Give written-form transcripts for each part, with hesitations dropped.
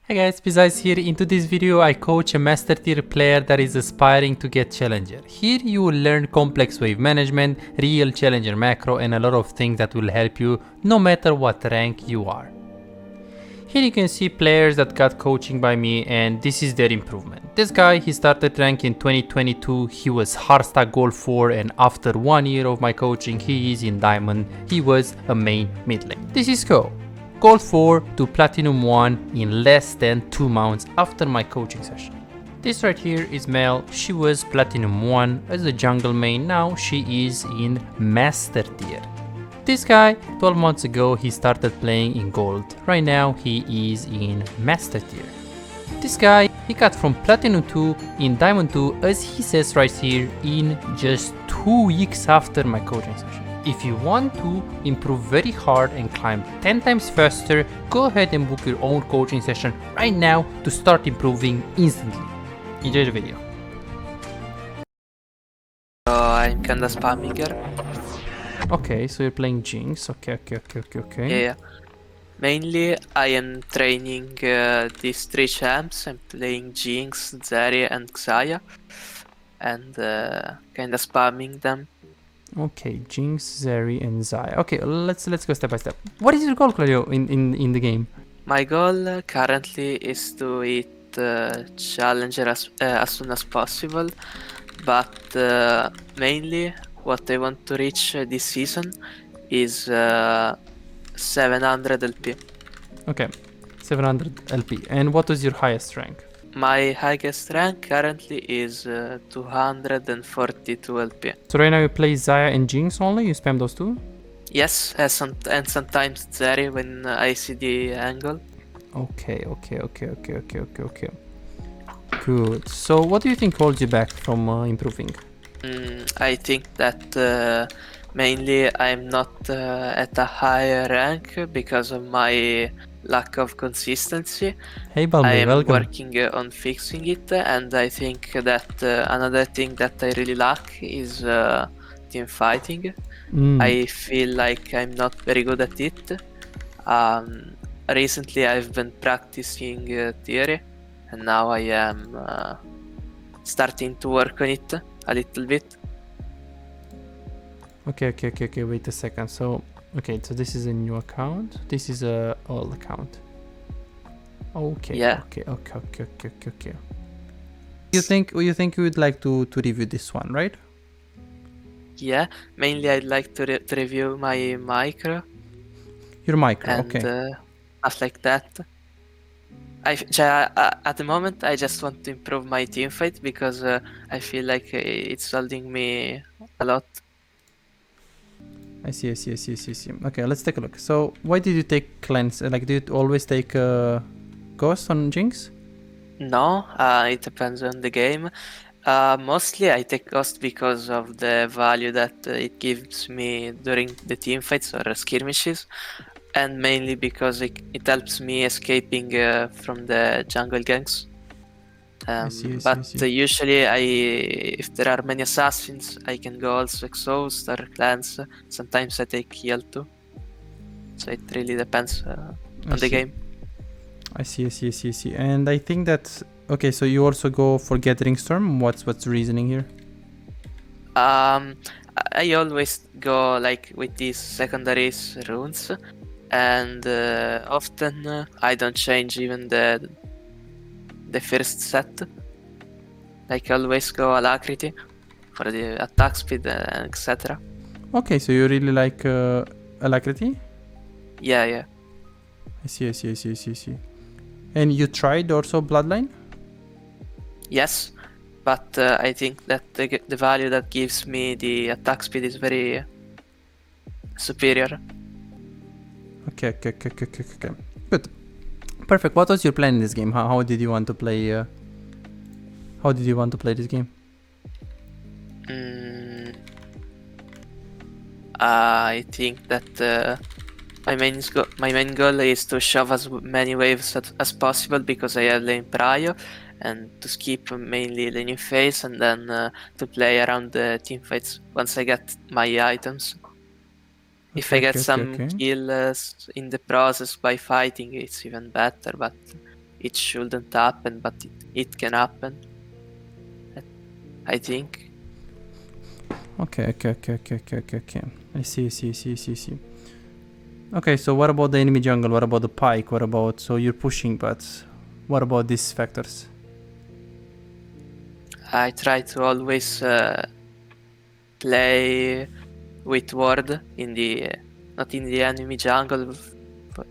Hey guys, besides here, into this video I coach a master tier player that is aspiring to get challenger. Here you will learn complex wave management, real challenger macro and a lot of things that will help you no matter what rank you are. Here you can see players that got coaching by me and this is their improvement. This guy, he started rank in 2022, he was hardstack gold 4 and after 1 year of my coaching he is in diamond, he was a main mid lane. This is Go. Gold 4 to Platinum 1 in less than 2 months after my coaching session. This right here is Mel. She was Platinum 1 as a jungle main, now she is in Master tier. This guy, 12 months ago, he started playing in Gold. Right now he is in Master tier. This guy, he got from Platinum 2 in Diamond 2 as he says right here in just 2 weeks after my coaching session. If you want to improve very hard and climb 10 times faster, go ahead and book your own coaching session right now to start improving instantly. Enjoy the video. I'm kinda spamming here. Okay, so you're playing Jinx. Okay. Yeah. Mainly, I am training these 3 champs. I'm playing Jinx, Zarya, and Xayah, and kinda spamming them. Okay, Jinx, Zeri, and Zaya. Okay, let's go step by step. What is your goal, Claudio, in the game? My goal currently is to hit Challenger as soon as possible, but mainly what I want to reach this season is 700 LP. Okay, 700 LP. And what was your highest rank? My highest rank currently is 242 LP. So right now you play Zaya and Jinx only? You spam those two? Yes, and sometimes Zeri when I see the angle. Okay. Good. So what do you think holds you back from improving? I think that mainly I'm not at a higher rank because of my lack of consistency. Hey I Balme, am welcome. working on fixing it, and I think that another thing that I really lack is team fighting. I feel like I'm not very good at it. Recently I've been practicing theory, and now I am starting to work on it a little bit. Okay, wait a second. So this is a new account. This is a old account. Okay. Yeah. Okay. You think you would like to review this one, right? Yeah, mainly I'd like to review my micro Your micro, and okay. stuff like that. At the moment I just want to improve my team fight because I feel like it's holding me a lot. I see. Okay, let's take a look. So why did you take cleanse? Like, did you always take ghost on Jinx? No, it depends on the game. Mostly I take Ghost because of the value that it gives me during the team fights or skirmishes, and mainly because it helps me escaping from the jungle ganks. I see. Usually if there are many assassins, I can go also Exhaust or Cleanse. Sometimes I take heal too. So it really depends on the game. I see. And I think that, okay, so you also go for Gathering Storm. What's the reasoning here? I always go like with these secondaries runes, and often I don't change even the first set. Like I always go Alacrity for the attack speed and etc. Okay, so you really like Alacrity? Yeah. I see. And you tried also Bloodline? Yes, but I think that the value that gives me the attack speed is very superior. Okay. Good. Perfect. What was your plan in this game? How did you want to play? How did you want to play this game? I think that my main goal is to shove as many waves as possible because I have lane prio, and to skip mainly laning phase, and then to play around the team fights once I get my items. If I get some kills in the process by fighting, it's even better, but it shouldn't happen, but it can happen, I think. Okay. I see. Okay, so what about the enemy jungle? What about the pike? What about, so you're pushing, but what about these factors? I try to always play with ward in the not in the enemy jungle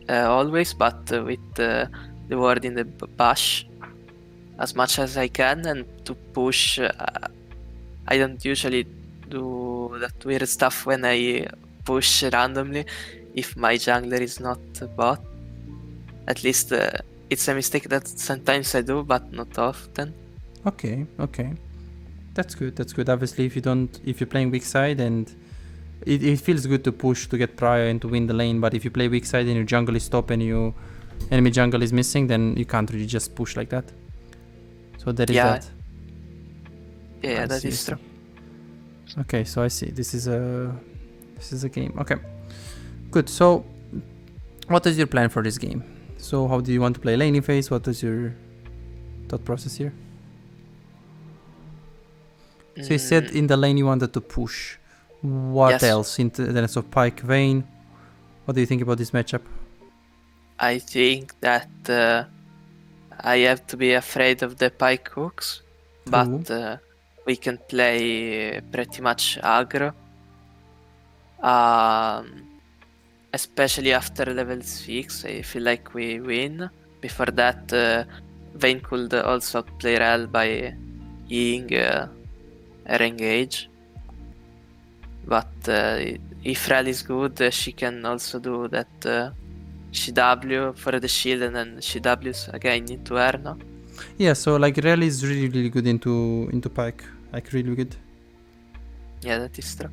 always, but with the ward in the bush as much as I can, and to push. I don't usually do that weird stuff when I push randomly if my jungler is not a bot. At least it's a mistake that sometimes I do, but not often. Okay. That's good. Obviously, if you're playing weak side, and it feels good to push to get prior and to win the lane, but if you play weak side and your jungle is top and your enemy jungle is missing, then you can't really just push like that. So that is that. Yeah, that is true. Okay, so I see. This is a game. Okay, good. So, what is your plan for this game? So, how do you want to play laning phase? What is your thought process here? So you said in the lane you wanted to push. What else in terms of Pike Vayne? What do you think about this matchup? I think that I have to be afraid of the Pike hooks, but we can play pretty much aggro. Especially after level 6, I feel like we win. Before that, Vayne could also play Rel by Ying her engage. But if Rel is good, she can also do that she W for the shield and then she Ws again into her, no? Yeah, so like Rel is really good into Pike. Like really good. Yeah, that is true.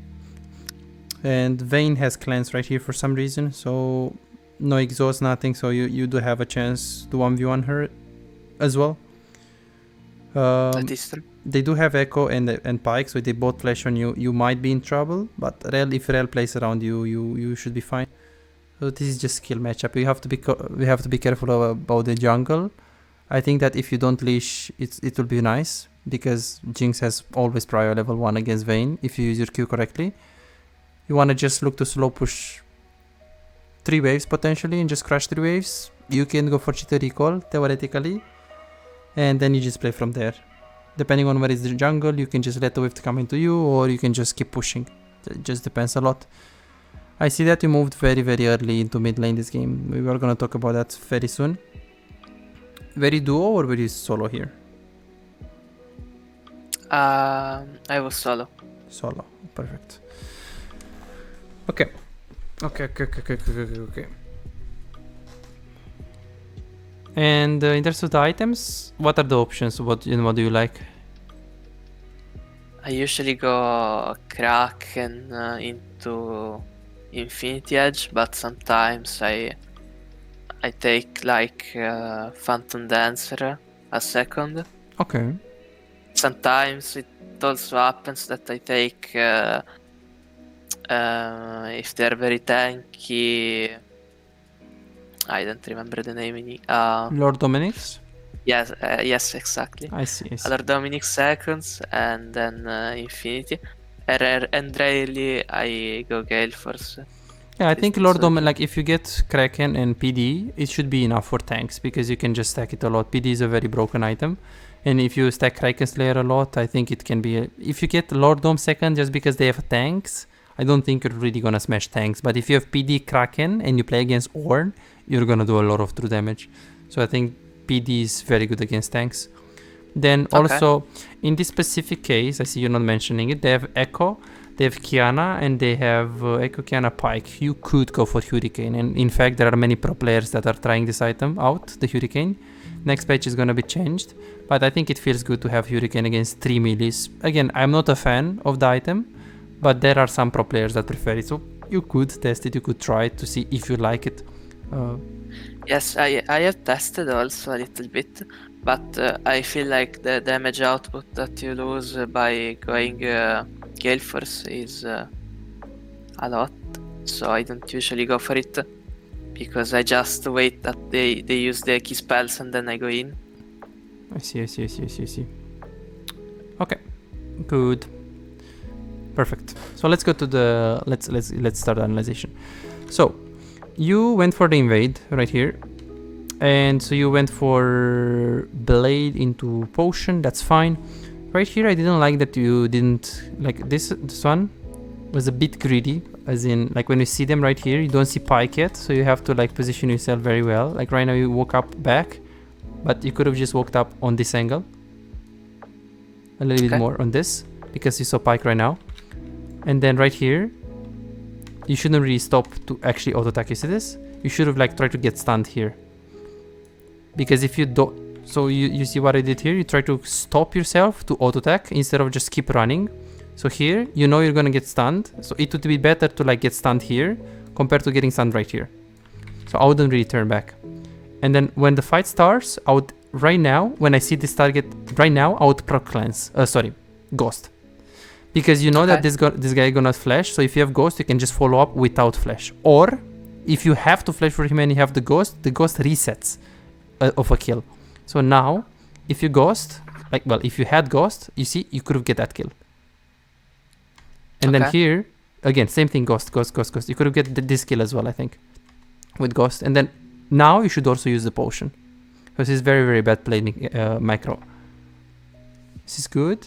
And Vayne has cleanse right here for some reason, so no exhaust, nothing, so you do have a chance to 1v1 her as well. That is true. They do have Echo and Pike, so they both flash on you. You might be in trouble, but if Rel plays around you, you should be fine. So this is just skill matchup. We have to be careful about the jungle. I think that if you don't leash, it will be nice, because Jinx has always prior level 1 against Vayne if you use your Q correctly. You want to just look to slow push 3 waves potentially and just crush 3 waves. You can go for cheater recall theoretically, and then you just play from there. Depending on where is the jungle, you can just let the wave come into you, or you can just keep pushing. It just depends a lot. I see that you moved very early into mid lane this game. We are gonna talk about that very soon. Very duo or very solo here? I was solo. Solo, perfect. Okay. And in terms of the items, what are the options? What do you like? I usually go Kraken into Infinity Edge, but sometimes I take like Phantom Dancer a second. Okay. Sometimes it also happens that I take if they're very tanky. I don't remember the name in Lord Dominic's? Yes, exactly. I see. Lord Dominic seconds, and then Infinity. And rarely I go Gale Force. Yeah, I think Lord Dominic, like if you get Kraken and PD, it should be enough for tanks, because you can just stack it a lot. PD is a very broken item. And if you stack Kraken Slayer a lot, I think it can be... if you get Lord Dom second just because they have tanks, I don't think you're really gonna smash tanks. But if you have PD Kraken and you play against Ornn, you're gonna do a lot of true damage. So I think PD is very good against tanks. Then also, in this specific case, I see you're not mentioning it, they have Echo, they have Kiana, and they have Echo, Kiana, Pike. You could go for Hurricane, and in fact there are many pro players that are trying this item out, the Hurricane. Next patch is gonna be changed, but I think it feels good to have Hurricane against 3 melees. Again, I'm not a fan of the item, but there are some pro players that prefer it, so you could test it, you could try it to see if you like it. Yes, I have tested also a little bit, but I feel like the damage output that you lose by going Gale Force is a lot, so I don't usually go for it, because I just wait that they use their key spells and then I go in. I see. Okay, good, perfect. So let's go to the let's start the analyzation. So you went for the invade right here, and so you went for blade into potion. That's fine. Right here, I didn't like that you didn't like this one was a bit greedy, as in like when you see them right here, you don't see pike yet, so you have to like position yourself very well. Like right now you woke up back, but you could have just walked up on this angle a little bit more on this, because you saw pike right now. And then right here you shouldn't really stop to actually auto attack. You see this? You should have like tried to get stunned here, because if you don't, so you see what I did here, you try to stop yourself to auto attack instead of just keep running. So here, you know you're gonna get stunned, so it would be better to like get stunned here compared to getting stunned right here. So I wouldn't really turn back. And then when the fight starts, I would, right now, when I see this target, right now, I would proc cleanse, ghost. Because you know that this guy gonna flash, so if you have ghost, you can just follow up without flash. Or, if you have to flash for him and you have the ghost resets of a kill. So now, if you ghost, like, well, if you had ghost, you see, you could have get that kill. And then here, again, same thing, ghost. You could have get this kill as well, I think, with ghost. And then now you should also use the potion, because it's very, very bad played macro. This is good.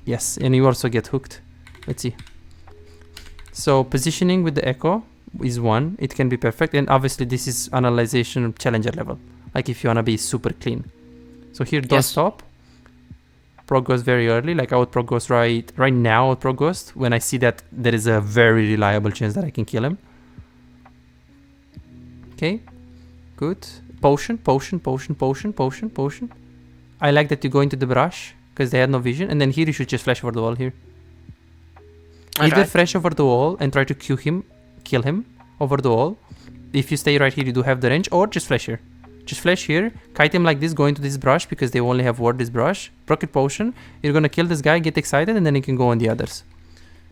Yes, and you also get hooked. Let's see. So positioning with the echo is 1. It can be perfect. And obviously this is analyzation challenger level. Like if you want to be super clean. So here, don't stop. Prog Ghost very early, like I would Prog Ghost right now. I would Prog Ghost when I see that there is a very reliable chance that I can kill him. Okay, good. Potion. I like that you go into the brush because they had no vision, and then here you should just flash over the wall here. Either flash over the wall and try to kill him over the wall. If you stay right here, you do have the range, or just flash here. Just flash here, kite him like this, go into this brush because they only have ward this brush. Proc it potion, you're gonna kill this guy, get excited, and then you can go on the others.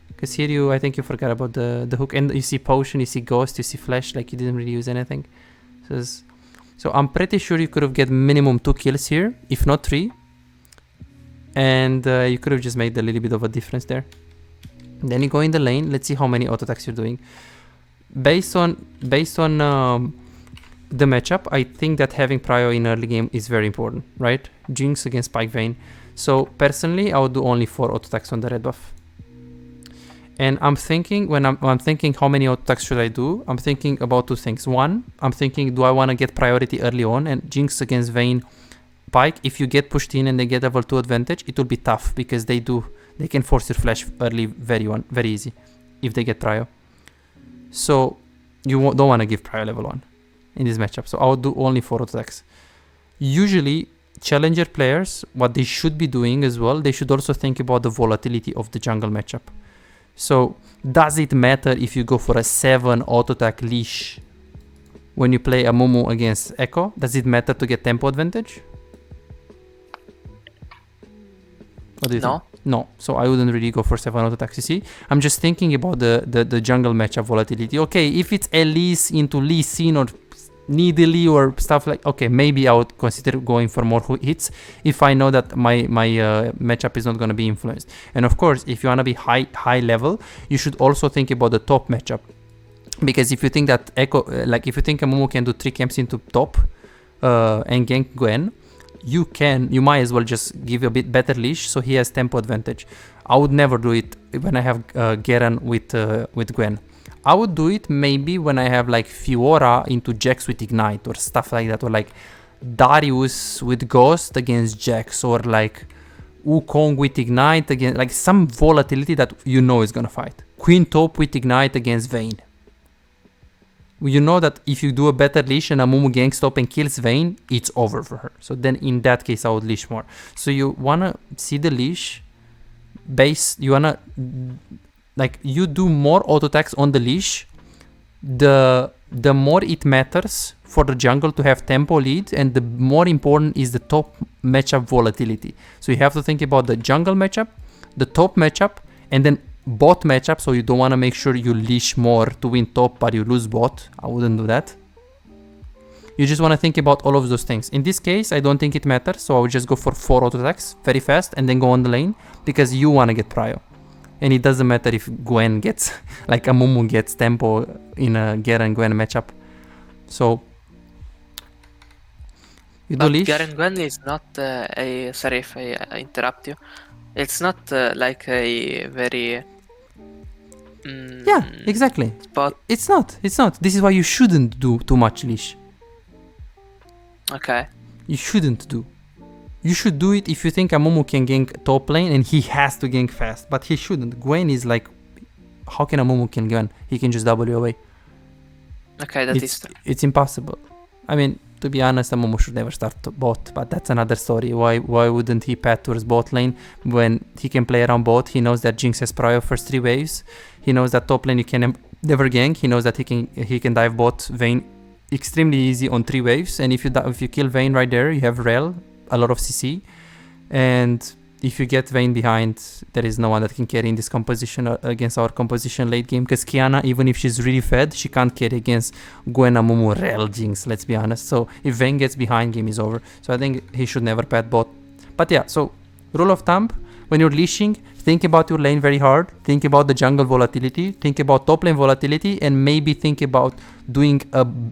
Because here I think you forgot about the hook, and you see potion, you see ghost, you see flash, like you didn't really use anything. So I'm pretty sure you could have get minimum 2 kills here, if not 3. And you could have just made a little bit of a difference there. Then you go in the lane, let's see how many auto attacks you're doing. Based on the matchup, I think that having prio in early game is very important, right? Jinx against Pike Vayne. So personally, I would do only 4 auto attacks on the red buff. And I'm thinking, when I'm thinking how many auto attacks should I do, I'm thinking about 2 things. 1, I'm thinking, do I want to get priority early on? And Jinx against Vayne, Pike, if you get pushed in and they get level 2 advantage, it will be tough because they can force your flash early very easy if they get prio. So you don't want to give prio level 1 in this matchup. So I would do only 4 auto attacks. Usually challenger players, what they should be doing as well, they should also think about the volatility of the jungle matchup. So does it matter if you go for a 7 auto attack leash when you play a Mumu against Echo? Does it matter to get tempo advantage? What do you think? No, so I wouldn't really go for 7 auto attacks, you see? I'm just thinking about the jungle matchup volatility. Okay, if it's Elise into Lee Sin or Nidalee or stuff like, okay, maybe I would consider going for more hits if I know that my matchup is not going to be influenced. And of course, if you want to be high level, you should also think about the top matchup. Because if you think that Echo, like if you think a Mumu can do 3 camps into top and gank Gwen, you might as well just give a bit better leash so he has tempo advantage. I would never do it when I have Garen with Gwen. I would do it maybe when I have like Fiora into Jax with Ignite or stuff like that, or like Darius with Ghost against Jax, or like Wukong with Ignite against, like some volatility that you know is gonna fight. Queen Taupe with Ignite against Vayne. You know that if you do a better leash and a Mumu ganks top and kills Vayne, it's over for her. So then in that case, I would leash more. So you wanna see the leash base, you wanna, like, you do more auto attacks on the leash, the more it matters for the jungle to have tempo lead, and the more important is the top matchup volatility. So you have to think about the jungle matchup, the top matchup, and then bot matchup. So you don't want to make sure you leash more to win top but you lose bot. I wouldn't do that. You just want to think about all of those things. In this case, I don't think it matters, so I would just go for 4 auto attacks very fast and then go on the lane because you want to get prio. And it doesn't matter if Gwen gets, like Amumu gets tempo in a Garen Gwen matchup. So, you do leash. Garen Gwen is not sorry if I interrupt you. It's not like a very... yeah, exactly. Spot. It's not. This is why you shouldn't do too much leash. Okay. You shouldn't do. You should do it if you think Amumu can gank top lane and he has to gank fast, but he shouldn't. Gwen is like, how can Amumu can Gwen? He can just W away. Okay, it's impossible. I mean, to be honest, Amumu should never start bot, but that's another story. Why wouldn't he path towards bot lane when he can play around bot? He knows that Jinx has prior first 3 waves. He knows that top lane you can never gank. He knows that he can dive bot Vayne extremely easy on 3 waves. And if you kill Vayne right there, you have Rel, a lot of CC, and if you get Vayne behind, there is no one that can carry in this composition against our composition late game, because Kiana, even if she's really fed, she can't carry against Gwen, Amumu, Rel, Jinx, let's be honest. So if Vayne gets behind, game is over. So I think he should never path bot. But yeah, so rule of thumb, when you're leashing, think about your lane very hard, think about the jungle volatility, think about top lane volatility, and maybe think about doing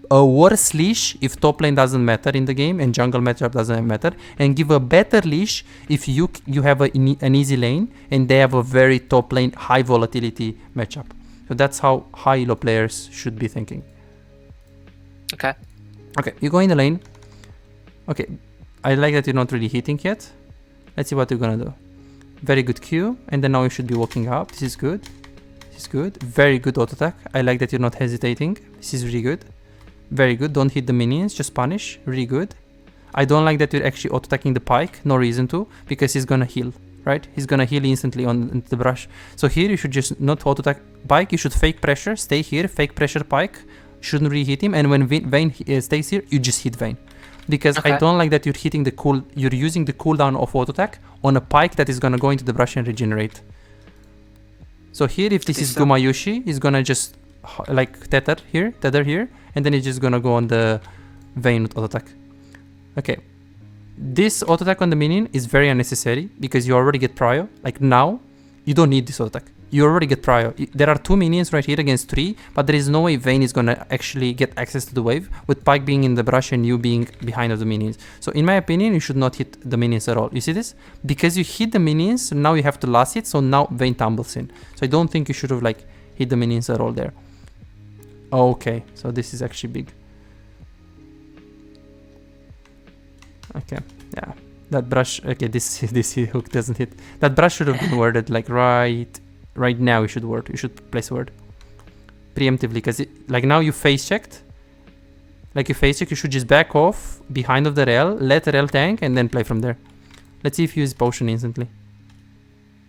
a worse leash if top lane doesn't matter in the game and jungle matchup doesn't matter, and give a better leash if you have an easy lane and they have a very top lane high volatility matchup. So that's how high elo players should be thinking. Okay, you go in the lane. Okay, I like that you're not really hitting yet. Let's see what you're gonna do. Very good Q, and then now you should be walking up. This is good. This is good. Very good auto attack. I like that you're not hesitating. This is really good. Very good. Don't hit the minions, just punish. Really good. I don't like that you're actually auto attacking the Pyke. No reason to, because he's gonna heal, right? He's gonna heal instantly on the brush. So here you should just not auto attack Pyke. You should fake pressure. Stay here. Fake pressure Pyke. Shouldn't really hit him. And when Vayne stays here, you just hit Vayne. Because I don't like that you're hitting you're using the cooldown of auto attack on a Pyke that is gonna go into the brush and regenerate. So here, if this is Gumayushi, he's gonna just like tether here, and then he's just gonna go on the Vayne auto attack. Okay, this auto attack on the minion is very unnecessary because you already get prio. Like now, you don't need this auto attack. You already get prio. There are 2 minions right here against 3, but there is no way Vayne is gonna actually get access to the wave with Pyke being in the brush and you being behind of the minions. So in my opinion, you should not hit the minions at all. You see this? Because you hit the minions, now you have to last hit, so now Vayne tumbles in. So I don't think you should have like hit the minions at all there. Okay, so this is actually big. Okay, yeah. That brush, okay, this hook doesn't hit. That brush should have been worded like right now. You should place a word preemptively, because like now you face checked. Like you face check, you should just back off behind of the Rel, let the Rel tank, and then play from there. Let's see if you use potion instantly.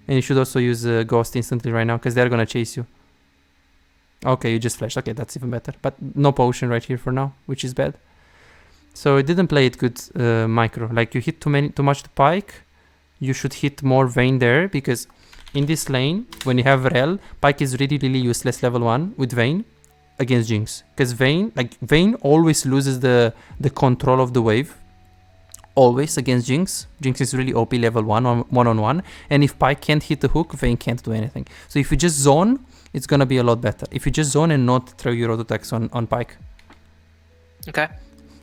And you should also use ghost instantly right now, because they're gonna chase you. Okay, you just flashed. Okay, that's even better. But no potion right here for now, which is bad. So it didn't play it good, micro. Like you hit too much the Pyke. You should hit more Vayne there, because in this lane, when you have Rel, Pyke is really useless level 1 with Vayne against Jinx. Because Vayne always loses the control of the wave. Always against Jinx. Jinx is really OP level 1 on one-on-one. And if Pyke can't hit the hook, Vayne can't do anything. So if you just zone, it's gonna be a lot better. If you just zone and not throw your auto attacks on Pyke. Okay.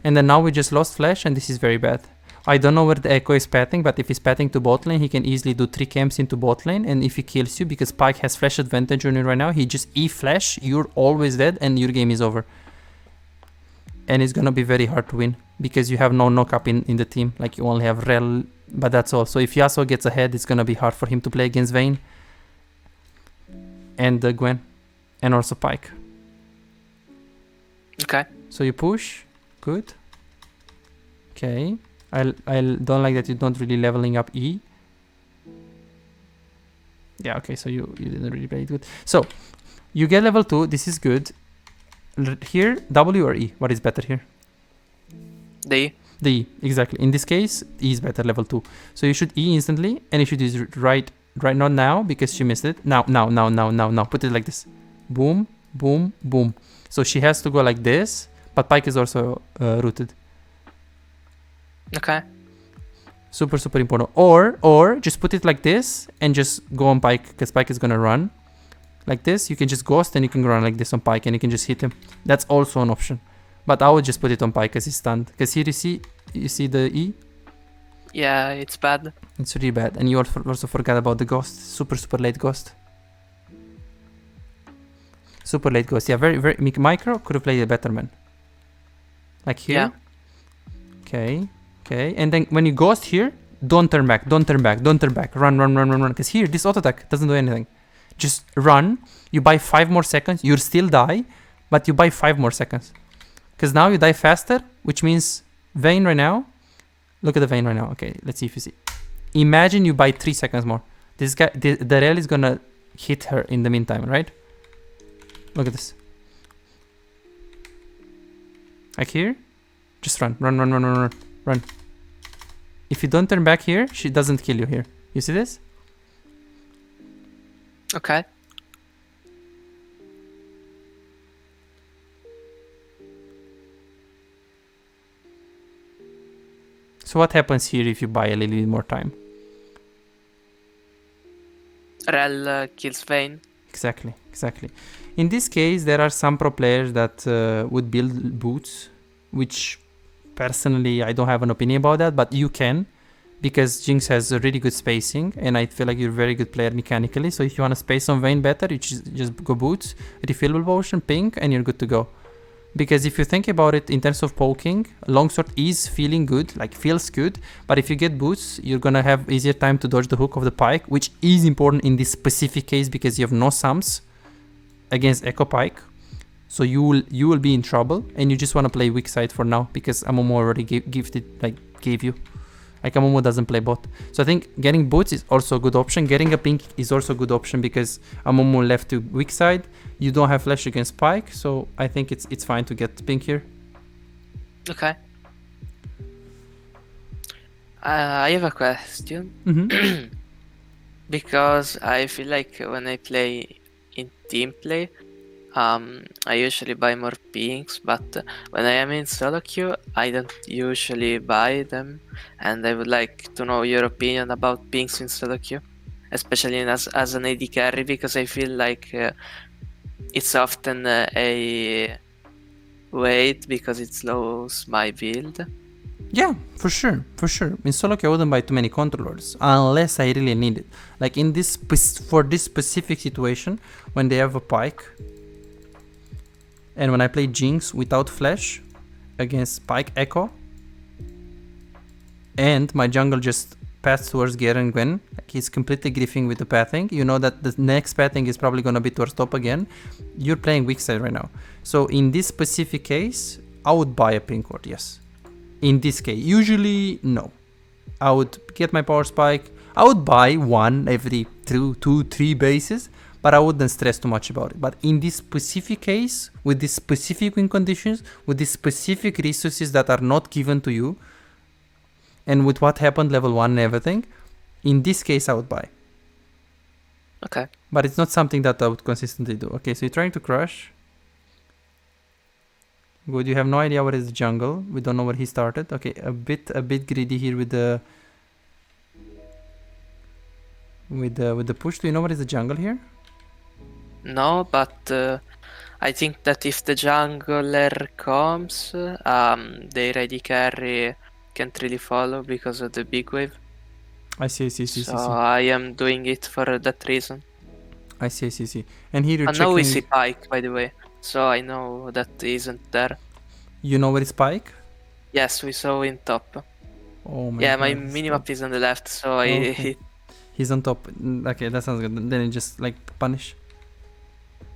And then now we just lost flash, and this is very bad. I don't know where the Echo is pathing, but if he's pathing to bot lane, he can easily do 3 camps into bot lane, and if he kills you, because Pyke has flash advantage on you right now, he just E-flash, you're always dead, and your game is over. And it's gonna be very hard to win, because you have no knock-up in the team. Like, you only have Rel, but that's all. So if Yasuo gets ahead, it's gonna be hard for him to play against Vayne. And Gwen. And also Pyke. Okay. So you push. Good. Okay. I don't like that you're not really leveling up E. Yeah, okay, so you didn't really play it good. So, you get level 2, this is good. Here, W or E? What is better here? The E. The E, exactly. In this case, E is better, level 2. So you should E instantly, and you should use right, not now, because she missed it. Now. Put it like this. Boom, boom, boom. So she has to go like this, But Pike is also rooted. Okay. Super, super important. Or just put it like this and just go on Pike, because Pike is gonna run. Like this, you can just ghost and you can run like this on Pike and you can just hit him. That's also an option. But I would just put it on Pike because he's stunned. Because here you see the E? Yeah, it's bad. It's really bad. And you also forgot about the ghost. Super, super late ghost. Super late ghost. Yeah, very, very... Micro could have played it better, man. Like here. Yeah. Okay. Okay. And then when you ghost here, don't turn back. Don't turn back. Don't turn back. Run, run, run, run, run. Because here, this auto attack doesn't do anything. Just run. You buy 5 more seconds. You'll still die. But you buy 5 more seconds. Because now you die faster. Which means Vayne right now. Look at the Vayne right now. Okay, let's see if you see. Imagine you buy 3 seconds more. This guy, the rail is gonna hit her in the meantime, right? Look at this. Like here, just run, run, run, run, run, run, run. If you don't turn back here, she doesn't kill you here. You see this? Okay. So what happens here if you buy a little bit more time? Rel kills Vayne. Exactly, exactly. In this case, there are some pro players that would build boots, which personally I don't have an opinion about that, but you can, because Jinx has a really good spacing, and I feel like you're a very good player mechanically. So if you want to space on Vayne better, you just go boots, refillable potion, pink, and you're good to go. Because if you think about it in terms of poking, longsword is feeling good, like feels good, but if you get boots, you're gonna have easier time to dodge the hook of the Pike, which is important in this specific case because you have no sums against Echo Pike. So you will be in trouble, and you just want to play weak side for now because Amumu already gave you. Like Amumu doesn't play bot. So I think getting boots is also a good option. Getting a pink is also a good option because Amumu left to weak side. You don't have flash against Pike, so I think it's fine to get pink here. Okay. I have a question. Mm-hmm. Because I feel like when I play in team play, I usually buy more pinks, but when I am in solo queue, I don't usually buy them, and I would like to know your opinion about pinks in solo queue, especially as an AD carry, because I feel like it's often a wait because it slows my build. Yeah, for sure, for sure. In solo queue, I wouldn't buy too many controllers unless I really need it. Like in this for this specific situation, when they have a Pike. And when I play Jinx without flash against Pike Echo, and my jungle just passed towards Garen Gwen, like he's completely griefing with the pathing, you know that the next pathing is probably gonna be towards top again, you're playing weak side right now. So in this specific case, I would buy a pink ward, yes. In this case, usually no. I would get my power spike, I would buy one every 2-3 bases, but I wouldn't stress too much about it. But in this specific case, with these specific win conditions, with these specific resources that are not given to you, and with what happened level 1 and everything, in this case I would buy. Okay. But it's not something that I would consistently do. Okay, so you're trying to crush. Good, you have no idea what is the jungle. We don't know where he started. Okay, a bit greedy here with the push. Do you know what is the jungle here? No, but I think that if the jungler comes, the ready carry can't really follow because of the big wave. I see. So I am doing it for that reason. I see. And here you're checking. Now we see Pike, by the way, so I know that he isn't there. You know where is Pike? Yes, we saw in top. Oh my God. Yeah, my minimap is on the left, so He's on top. Okay, that sounds good. Then you just like punish.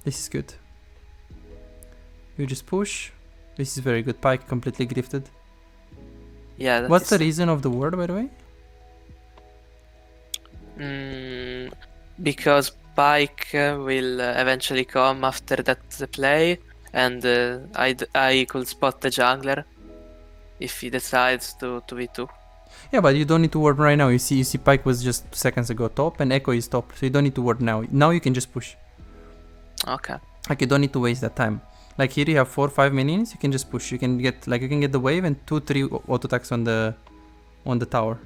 This is good. You just push. This is very good. Pike completely grifted. Yeah. What's the reason of the ward, by the way? Because Pike will eventually come after that play, and I could spot the jungler if he decides to v2. Yeah, but you don't need to ward right now. You see Pike was just seconds ago top, and Echo is top, so you don't need to ward now. Now you can just push. Okay. Like you don't need to waste that time. Like here you have 4 or 5 minions, you can just push. You can get the wave and 2-3 auto attacks on the tower.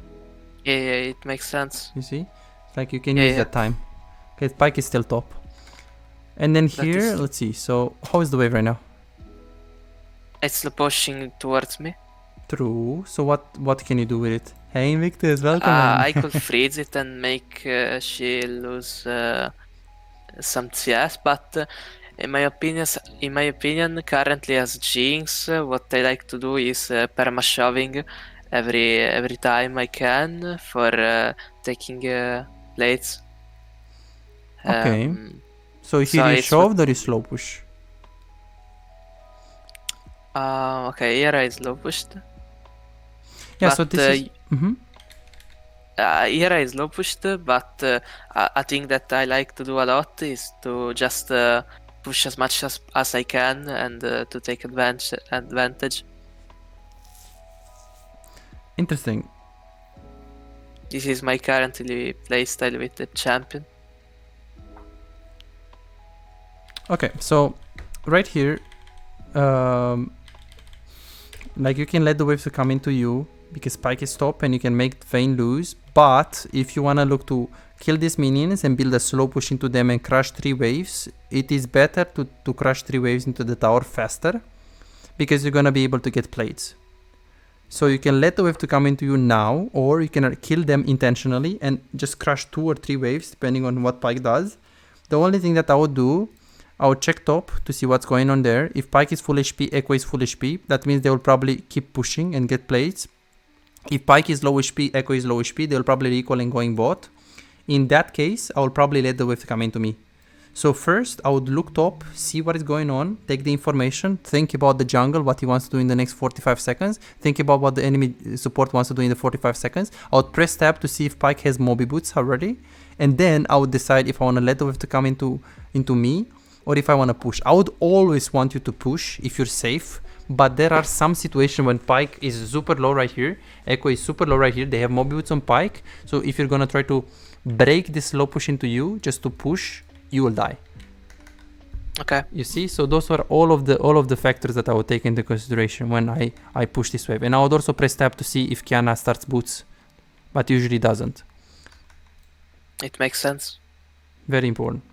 Yeah, it makes sense. You see? Like you can use that time. Okay, Pyke is still top. And then here, let's see. So how is the wave right now? It's pushing towards me. True. So what can you do with it? Hey Invictus, welcome. I could freeze it and make she lose some CS, but in my opinion, currently as Jinx, what I like to do is perma shoving every time I can for taking plates. Okay. So here you shoved or you slow push? Okay, here I slow pushed. Yeah, but, so this is... here I slow pushed, but a thing that I like to do a lot is to just push as much as I can and to take advantage. Interesting. This is my currently playstyle with the champion. Okay, so right here, like you can let the waves to come into you because Pyke is top and you can make Vayne lose. But if you wanna look to kill these minions and build a slow push into them and crush 3 waves, it is better to crush 3 waves into the tower faster because you're gonna be able to get plates. So you can let the wave to come into you now, or you can kill them intentionally and just crush 2 or 3 waves depending on what Pyke does. The only thing that I would do, I would check top to see what's going on there. If Pyke is full HP, Echo is full HP, that means they will probably keep pushing and get plates. If Pyke is low HP, Echo is low HP, they will probably recall and going bot. In that case, I will probably let the wave come into me. So first, I would look top, see what is going on, take the information, think about the jungle, what he wants to do in the next 45 seconds, think about what the enemy support wants to do in the 45 seconds. I would press tab to see if Pyke has Moby Boots already, and then I would decide if I want to let the wave to come into me, or if I want to push. I would always want you to push if you're safe, but there are some situations when Pyke is super low right here, Echo is super low right here, they have Moby Boots on Pyke, so if you're gonna try to break this slow push into you, just to push, you will die. Okay. You see, so those were all of the factors that I would take into consideration when I push this wave. And I would also press tab to see if Kiana starts boots, but usually doesn't. It makes sense. Very important.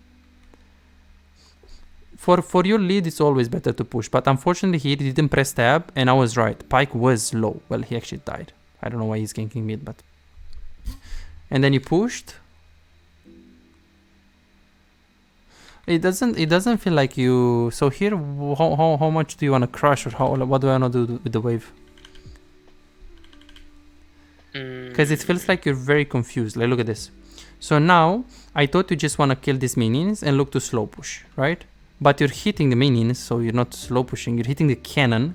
For your lead, it's always better to push, but unfortunately he didn't press tab, and I was right. Pyke was low. Well, he actually died. I don't know why he's ganking mid, but... And then you pushed. It doesn't feel like you... So here, how much do you want to crush, or what do I want to do with the wave? Because it feels like you're very confused. Like, look at this. So now, I thought you just want to kill these minions and look to slow push, right? But you're hitting the minions, so you're not slow pushing. You're hitting the cannon.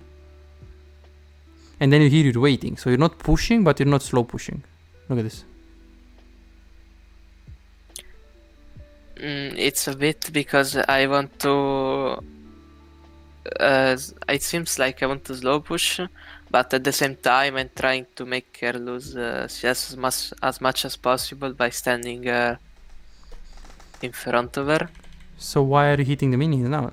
And then here you're waiting. So you're not pushing, but you're not slow pushing. Look at this. It's a bit because I want to... it seems like I want to slow push, but at the same time I'm trying to make her lose CS as much as possible by standing in front of her. So why are you hitting the minions now?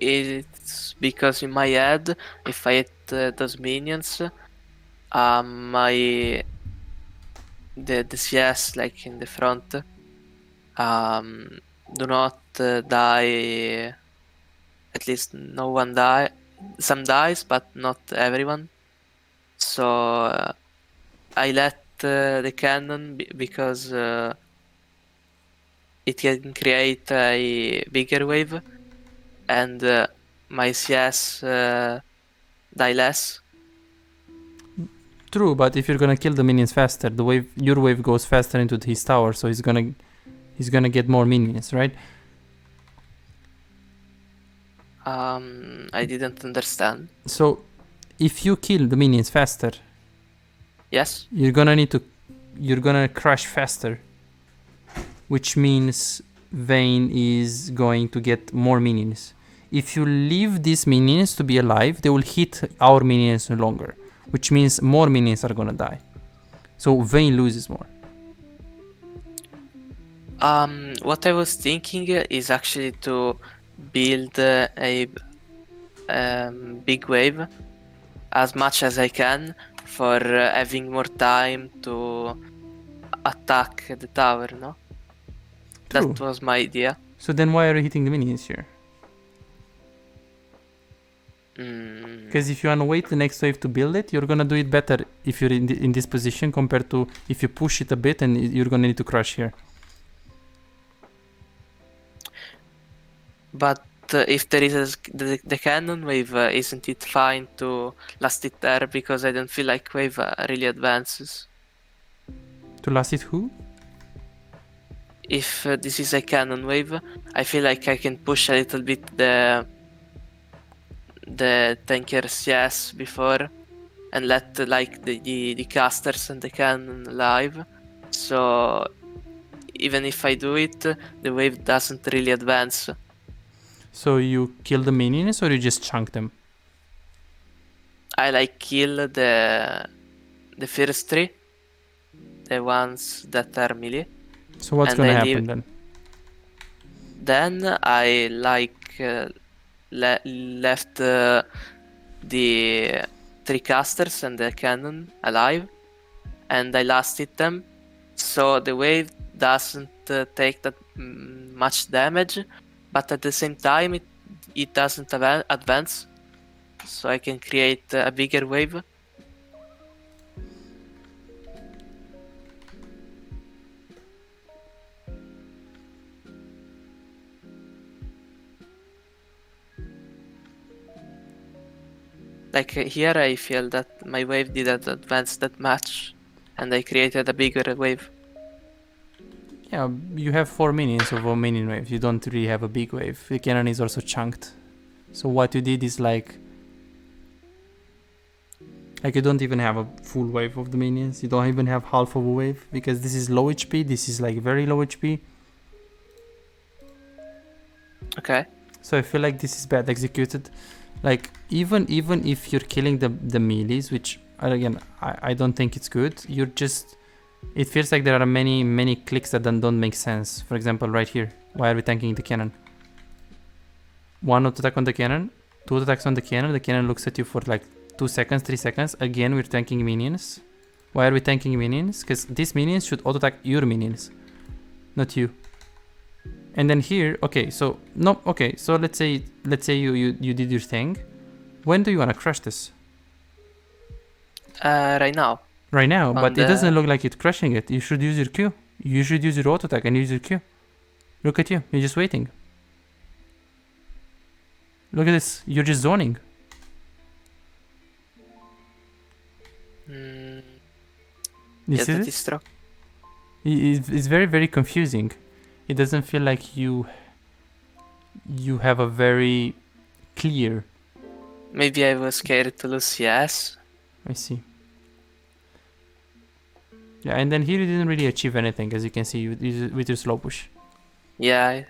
It's because in my head, if I hit those minions, the CS like in the front do not die. At least no one die. Some dies, but not everyone. So I let the cannon because it can create a bigger wave, and my CS die less. True, but if you're gonna kill the minions faster, your wave goes faster into his tower, so he's gonna get more minions, right? I didn't understand. So, if you kill the minions faster, yes, you're gonna crush faster, which means Vayne is going to get more minions. If you leave these minions to be alive, they will hit our minions no longer, which means more minions are gonna die. So Vayne loses more. What I was thinking is actually to build a big wave as much as I can for having more time to attack the tower, no? True. That was my idea. So then why are you hitting the minions here? Because if you want to wait the next wave to build it, you're gonna do it better if you're in this position compared to if you push it a bit and you're gonna need to crush here. But if there is the cannon wave, isn't it fine to last it there? Because I don't feel like wave really advances. To last it who? If this is a cannon wave, I feel like I can push a little bit the tanker CS before and let like the casters and the cannon alive. So even if I do it, the wave doesn't really advance. So you kill the minions or you just chunk them? I like kill the first three, the ones that are melee. So what's gonna happen then? Then I like left the 3 casters and the cannon alive, and I lasted them, so the wave doesn't take that much damage, but at the same time it doesn't advance, so I can create a bigger wave. Like here I feel that my wave didn't advance that much and I created a bigger wave. Yeah, you have 4 minions of a minion wave. You don't really have a big wave. The cannon is also chunked. So what you did is like you don't even have a full wave of the minions. You don't even have half of a wave because this is low HP. This is like very low HP. Okay. So I feel like this is bad executed. Like even if you're killing the melees, which again I don't think it's good. You're just, it feels like there are many clicks that don't make sense. For example, right here, why are we tanking the cannon? 1 auto attack on the cannon, 2 attacks on the cannon looks at you for like 2 seconds, 3 seconds. Again, we're tanking minions. Why are we tanking minions? Because these minions should auto attack your minions, not you. And then here, okay, so no, okay, so let's say you did your thing. When do you want to crush this? Right now. Right now, but it doesn't look like you're crushing it. You should use your Q. You should use your auto attack and use your Q. Look at you, you're just waiting. Look at this, you're just zoning. You see this? It's very confusing. It doesn't feel like you have a very clear. Maybe I was scared to lose CS. I see. Yeah, and then here you didn't really achieve anything, as you can see with your slow push. Yeah,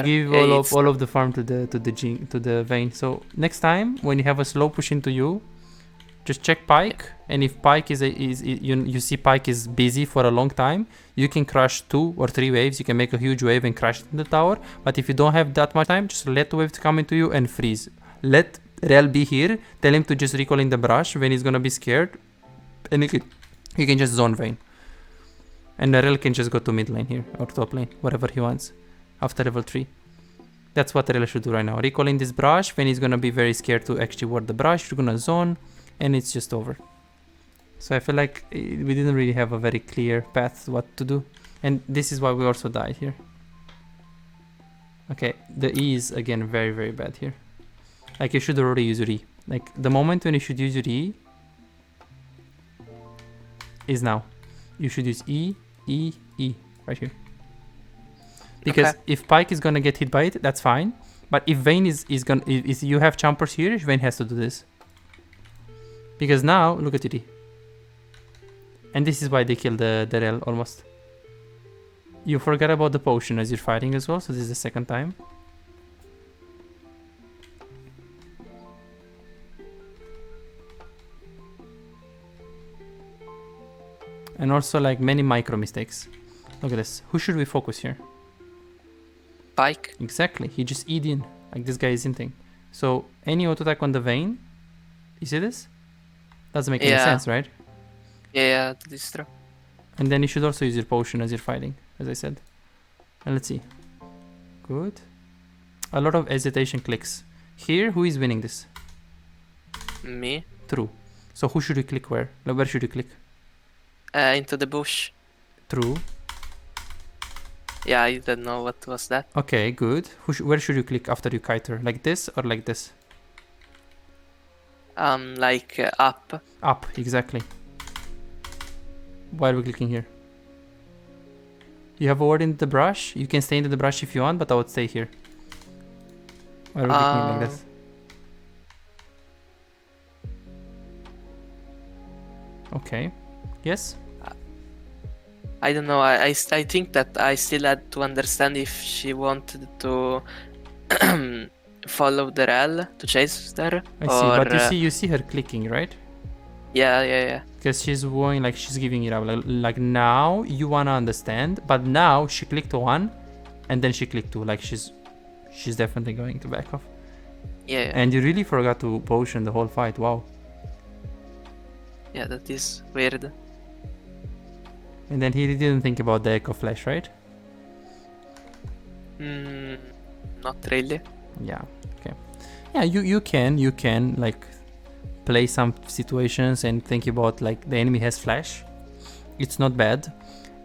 you give all of the farm to the vein. So next time when you have a slow push into you, just check Pike, and if Pike you see Pike is busy for a long time, you can crush 2 or 3 waves. You can make a huge wave and crash it in the tower. But if you don't have that much time, just let the waves come into you and freeze. Let Rel be here. Tell him to just recall in the brush when he's gonna be scared, and he can just zone Vayne. And Rel can just go to mid lane here or top lane, whatever he wants. After level 3. That's what Rel should do right now. Recall in this brush when he's gonna be very scared to actually ward the brush. You're gonna zone. And it's just over. So I feel like we didn't really have a very clear path what to do, and this is why we also died here. Okay, the E is again very bad here. Like you should already use your E. Like the moment when you should use your E is now. You should use E right here. Because if Pike is gonna get hit by it, that's fine. But if Vayne is you have chompers here, Vayne has to do this. Because now, look at it. And this is why they killed the Rel almost. You forgot about the potion as you're fighting as well, so this is the second time. And also like many micro mistakes. Look at this. Who should we focus here? Pike. Exactly, he just E'd in. Like this guy is hinting. So any auto attack on the Vayne, you see this? Doesn't make any sense, right? Yeah, that is true. And then you should also use your potion as you're fighting, as I said. And let's see. Good. A lot of hesitation clicks. Here, who is winning this? Me. True. So who should you click where? Like, where should you click? Into the bush. True. Yeah, I don't know what was that. Okay, good. Where should you click after you kite her? Like this or like this? Like up. Up, exactly. Why are we clicking here? You have a word in the brush. You can stay into the brush if you want, but I would stay here. Why are we clicking like this? Okay. Yes? I don't know. I think that I still had to understand if she wanted to follow the rel to chase her. I see, but you see her clicking, right? Yeah. Because she's going like she's giving it up. Like now you wanna understand, but now she clicked 1 and then she clicked 2. Like she's definitely going to back off. Yeah. And you really forgot to potion the whole fight. Wow. Yeah, that is weird. And then he didn't think about the Echo Flash, right? Not really. Yeah. Okay. Yeah, you can like play some situations and think about like the enemy has flash. It's not bad.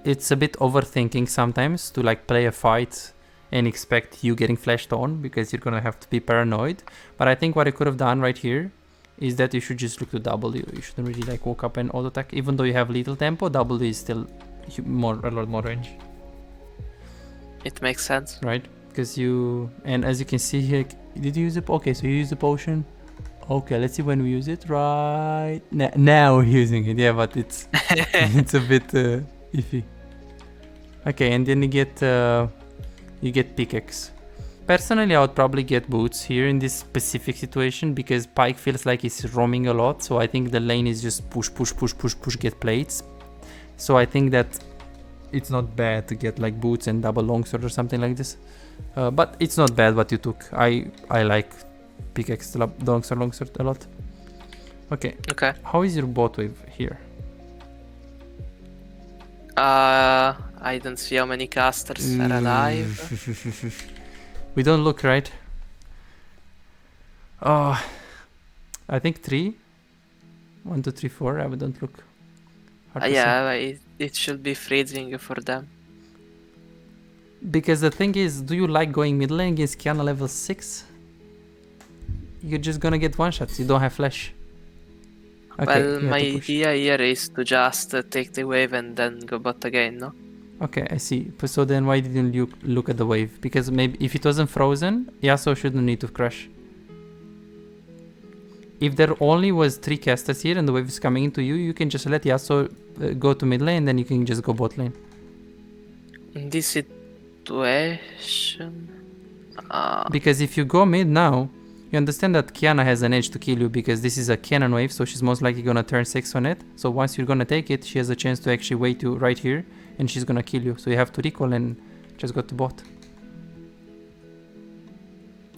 It's a bit overthinking sometimes to like play a fight and expect you getting flashed on, because you're gonna have to be paranoid. But I think what I could have done right here is that you should just look to W. You shouldn't really like walk up and auto attack. Even though you have little tempo, W is still a lot more range. It makes sense. Right? Because and as you can see here, did you use it? Okay, so you use the potion. Okay, let's see when we use it. Right now we're using it. Yeah, but it's it's a bit iffy. Okay, and then you get pickaxe. Personally, I would probably get boots here in this specific situation, because Pike feels like he's roaming a lot. So I think the lane is just push, get plates. So I think that it's not bad to get like boots and double longsword or something like this. But it's not bad what you took. I like pickaxe, longsword a lot. Okay. How is your bot wave here? I don't see how many casters are alive. We don't look, right? Oh, I think 3. 1, 2, 3, 4. I don't look. Yeah, it should be freezing for them. Because the thing is, do you like going mid lane against Kiana level 6? You're just gonna get one shots. You don't have flash. Okay, well, my idea here is to just take the wave and then go bot again, no? Okay, I see. So then why didn't you look at the wave? Because maybe if it wasn't frozen, Yasuo shouldn't need to crush. If there only was 3 casters here and the wave is coming into you, you can just let Yasuo go to mid lane, and then you can just go bot lane. In this situation... Because if you go mid now, you understand that Kiana has an edge to kill you, because this is a cannon wave, so she's most likely gonna turn 6 on it. So once you're gonna take it, she has a chance to actually wait you right here, and she's gonna kill you. So you have to recall and just go to bot.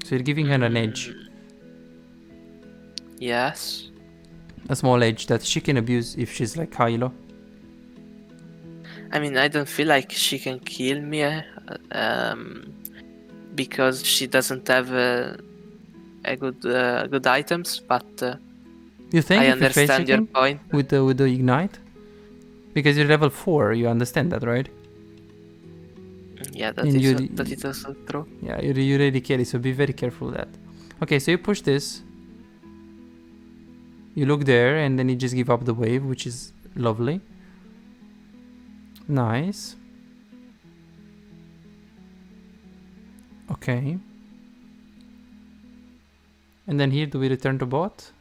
So you're giving her an edge. Yes. A small edge that she can abuse if she's like high low. I mean, I don't feel like she can kill me because she doesn't have good items, but you think I understand your point. With the ignite? Because you're level 4, you understand that, right? Yeah, that is also true. Yeah, you really carry, so be very careful of that. Okay, so you push this. You look there, and then you just give up the wave, which is lovely. Nice. Okay. And then here, do we return to bot?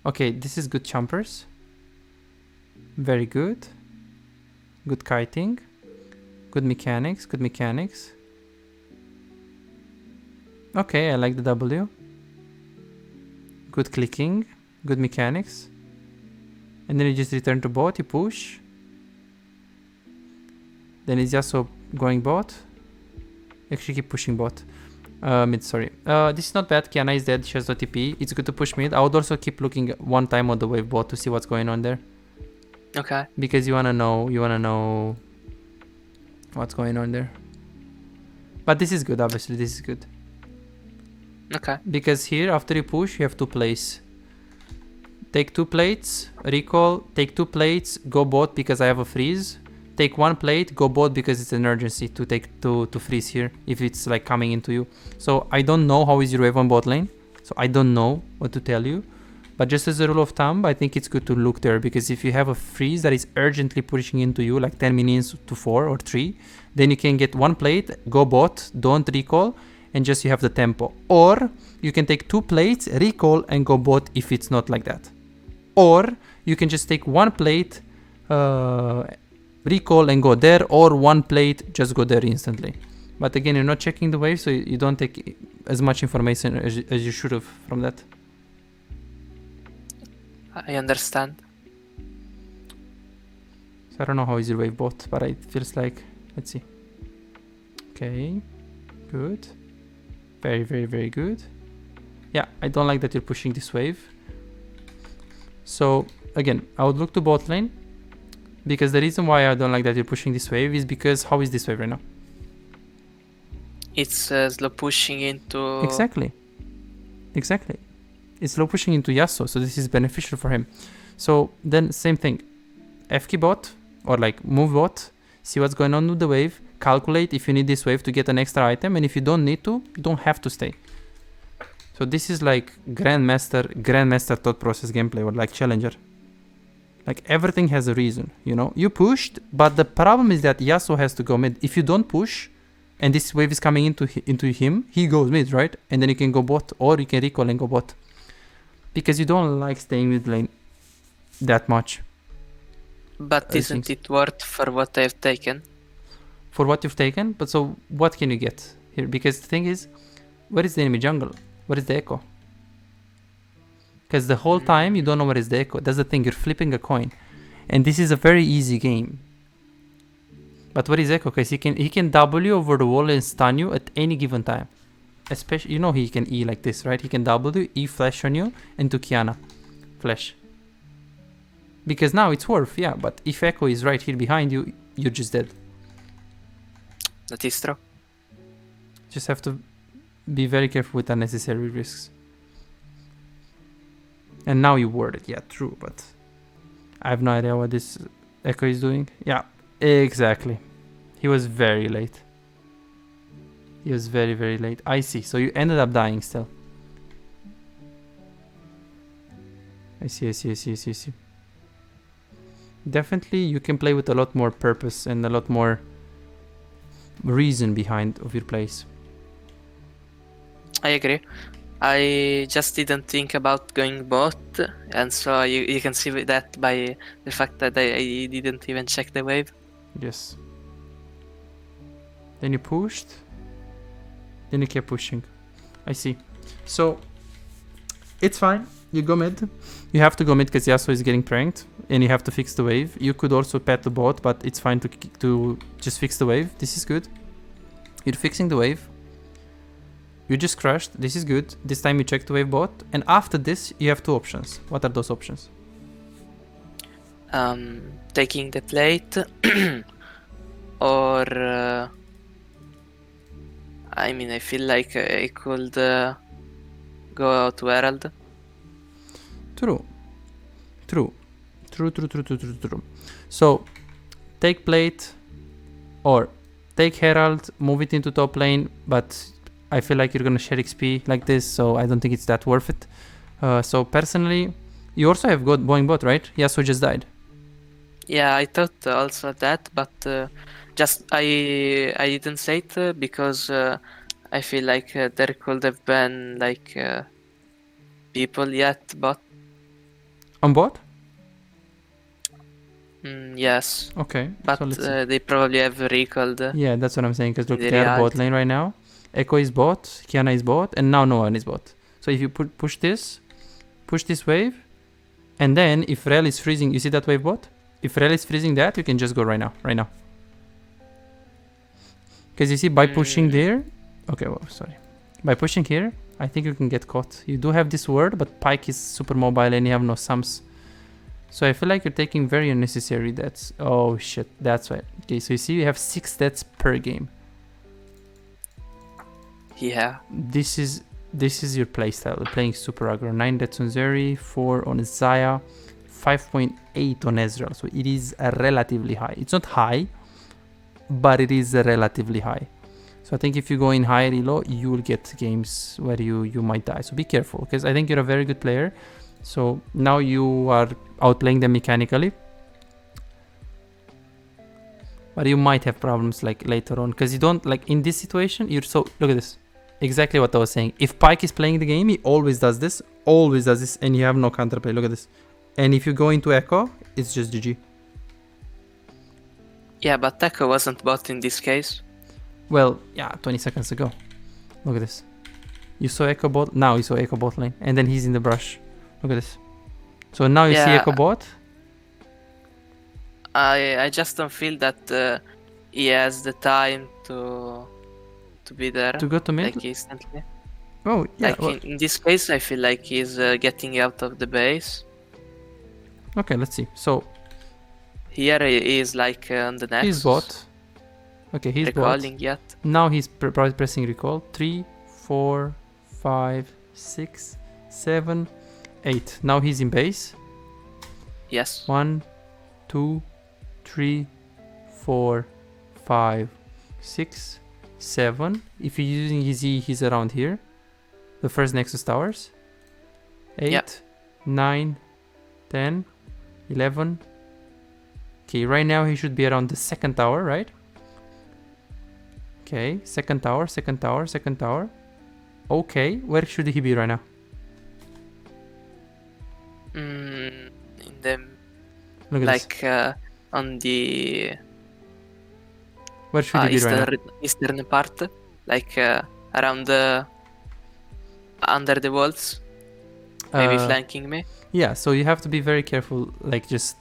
Okay, this is good jumpers. Very good. Good kiting. Good mechanics, good mechanics. Okay, I like the W. Good clicking. Good mechanics. And then you just return to bot, you push. Then it's just so going bot. Actually keep pushing bot. Mid, sorry. This is not bad. Kiana is dead. She has no TP. It's good to push mid. I would also keep looking one time on the wave bot to see what's going on there. Okay. Because you wanna know what's going on there. But this is good, obviously. This is good. Okay. Because here, after you push, you have 2 plays. Take 2 plates, recall, take 2 plates, go bot because I have a freeze. Take 1 plate, go bot because it's an urgency to take to freeze here if it's like coming into you. So I don't know how is your wave on bot lane. So I don't know what to tell you. But just as a rule of thumb, I think it's good to look there, because if you have a freeze that is urgently pushing into you, like 10 minions to 4 or 3, then you can get 1 plate, go bot, don't recall, and just you have the tempo. Or you can take 2 plates, recall, and go bot if it's not like that. Or you can just take 1 plate, recall and go there, or 1 plate, just go there instantly. But again, you're not checking the wave, so you don't take as much information as you should have from that. I understand. So I don't know how is your wave bot, but it feels like, let's see. Okay, good. Very, very, very good. Yeah, I don't like that you're pushing this wave. So again, I would look to bot lane, because the reason why I don't like that you're pushing this wave is because how is this wave right now? It's slow pushing into... Exactly. It's slow pushing into Yasuo, so this is beneficial for him. So then same thing. FK bot, or like move bot, see what's going on with the wave, calculate if you need this wave to get an extra item, and if you don't need to, you don't have to stay. So this is like grandmaster thought process gameplay, or like challenger. Like everything has a reason, you know. You pushed, but the problem is that Yasuo has to go mid. If you don't push, and this wave is coming into him, he goes mid, right? And then you can go bot, or you can recall and go bot. Because you don't like staying mid lane that much. But isn't it worth for what I've taken? For what you've taken? But so what can you get here? Because the thing is, where is the enemy jungle? Where is the echo? Because the whole time you don't know where is the echo. That's the thing, you're flipping a coin. And this is a very easy game. But where is echo? Because he can W over the wall and stun you at any given time. Especially, you know, he can E like this, right? He can W, E flash on you, and to Kiana flash. Because now it's worth, yeah, but if echo is right here behind you, you're just dead. That is true. Just have to be very careful with unnecessary risks. And now you word it, yeah, true, but I have no idea what this echo is doing. Yeah, exactly. He was very late. He was very, very late. I see. So you ended up dying still. I see. Definitely you can play with a lot more purpose and a lot more reason behind of your plays. I agree. I just didn't think about going bot, and so you can see that by the fact that I didn't even check the wave. Yes. Then you pushed. Then you kept pushing. I see. So it's fine. You go mid. You have to go mid because Yasuo is getting pranked, and you have to fix the wave. You could also pet the bot, but it's fine to just fix the wave. This is good. You're fixing the wave. You just crashed. This is good. This time you check the wave bot, and after this you have 2 options. What are those options? Taking the plate, or I mean, I feel like I could go out to Herald. True. So take plate or take Herald, move it into top lane, but I feel like you're gonna share XP like this, so I don't think it's that worth it. So personally, you also have got going bot, right? Yasuo just died. Yeah, I thought also that, but just I didn't say it because I feel like there could have been like people yet, but On bot? yes. Okay. But So they probably have recalled. yeah, that's what I'm saying. Because look, the they are bot reality. lane right now. Echo is bot, Kiana is bot, and now no one is bot. So if you push this wave, and then if Rel is freezing, you see that wave bot? If Rel is freezing that, you can just go right now. Because you see, by pushing there... Okay, well, sorry. By pushing here, I think you can get caught. You do have this ward, but Pike is super mobile and you have no sums. So I feel like you're taking very unnecessary deaths. Oh shit, that's right. Okay, so you see you have 6 deaths per game. Yeah. This is your playstyle. You're playing super aggro. 9 deaths on Zeri, 4 on Zaya, 5.8 on Ezreal. So it is relatively high. It's not high, but it is relatively high. So I think if you go in high elo, you will get games where you might die. So be careful, because I think you're a very good player. So now you are outplaying them mechanically, but you might have problems like later on, because you don't, like in this situation, you're so, look at this, exactly what I was saying. If Pike is playing the game, he always does this, and you have no counterplay. Look at this. And if you go into Echo, it's just GG. Yeah, but Echo wasn't bot in this case. Well, yeah, 20 seconds ago. Look at this. You saw Echo bot, now you saw Echo bot lane, and then he's in the brush. Look at this. So now you see Echo bot. I just don't feel that he has the time to be there. To go to mid? Like instantly. Oh, yeah. Like well, in this case, I feel like he's getting out of the base. Okay, let's see. So here he is like on the next. he's bot. Okay, he's recalling bot. yet. Now he's pressing recall. 3, 4, 5, 6, 7, 8. Now he's in base. Yes. 1, 2, 3, 4, 5, 6, 7. If you're using his E, he's around here. The first Nexus towers. 8, 9, 10, 11. Okay, right now he should be around the second tower, right? Okay, second tower, second tower, second tower. Okay, where should he be right now? In the Look at like this. on the Where should he be right now? eastern part, like around under the walls, maybe flanking me. Yeah, so you have to be very careful, like just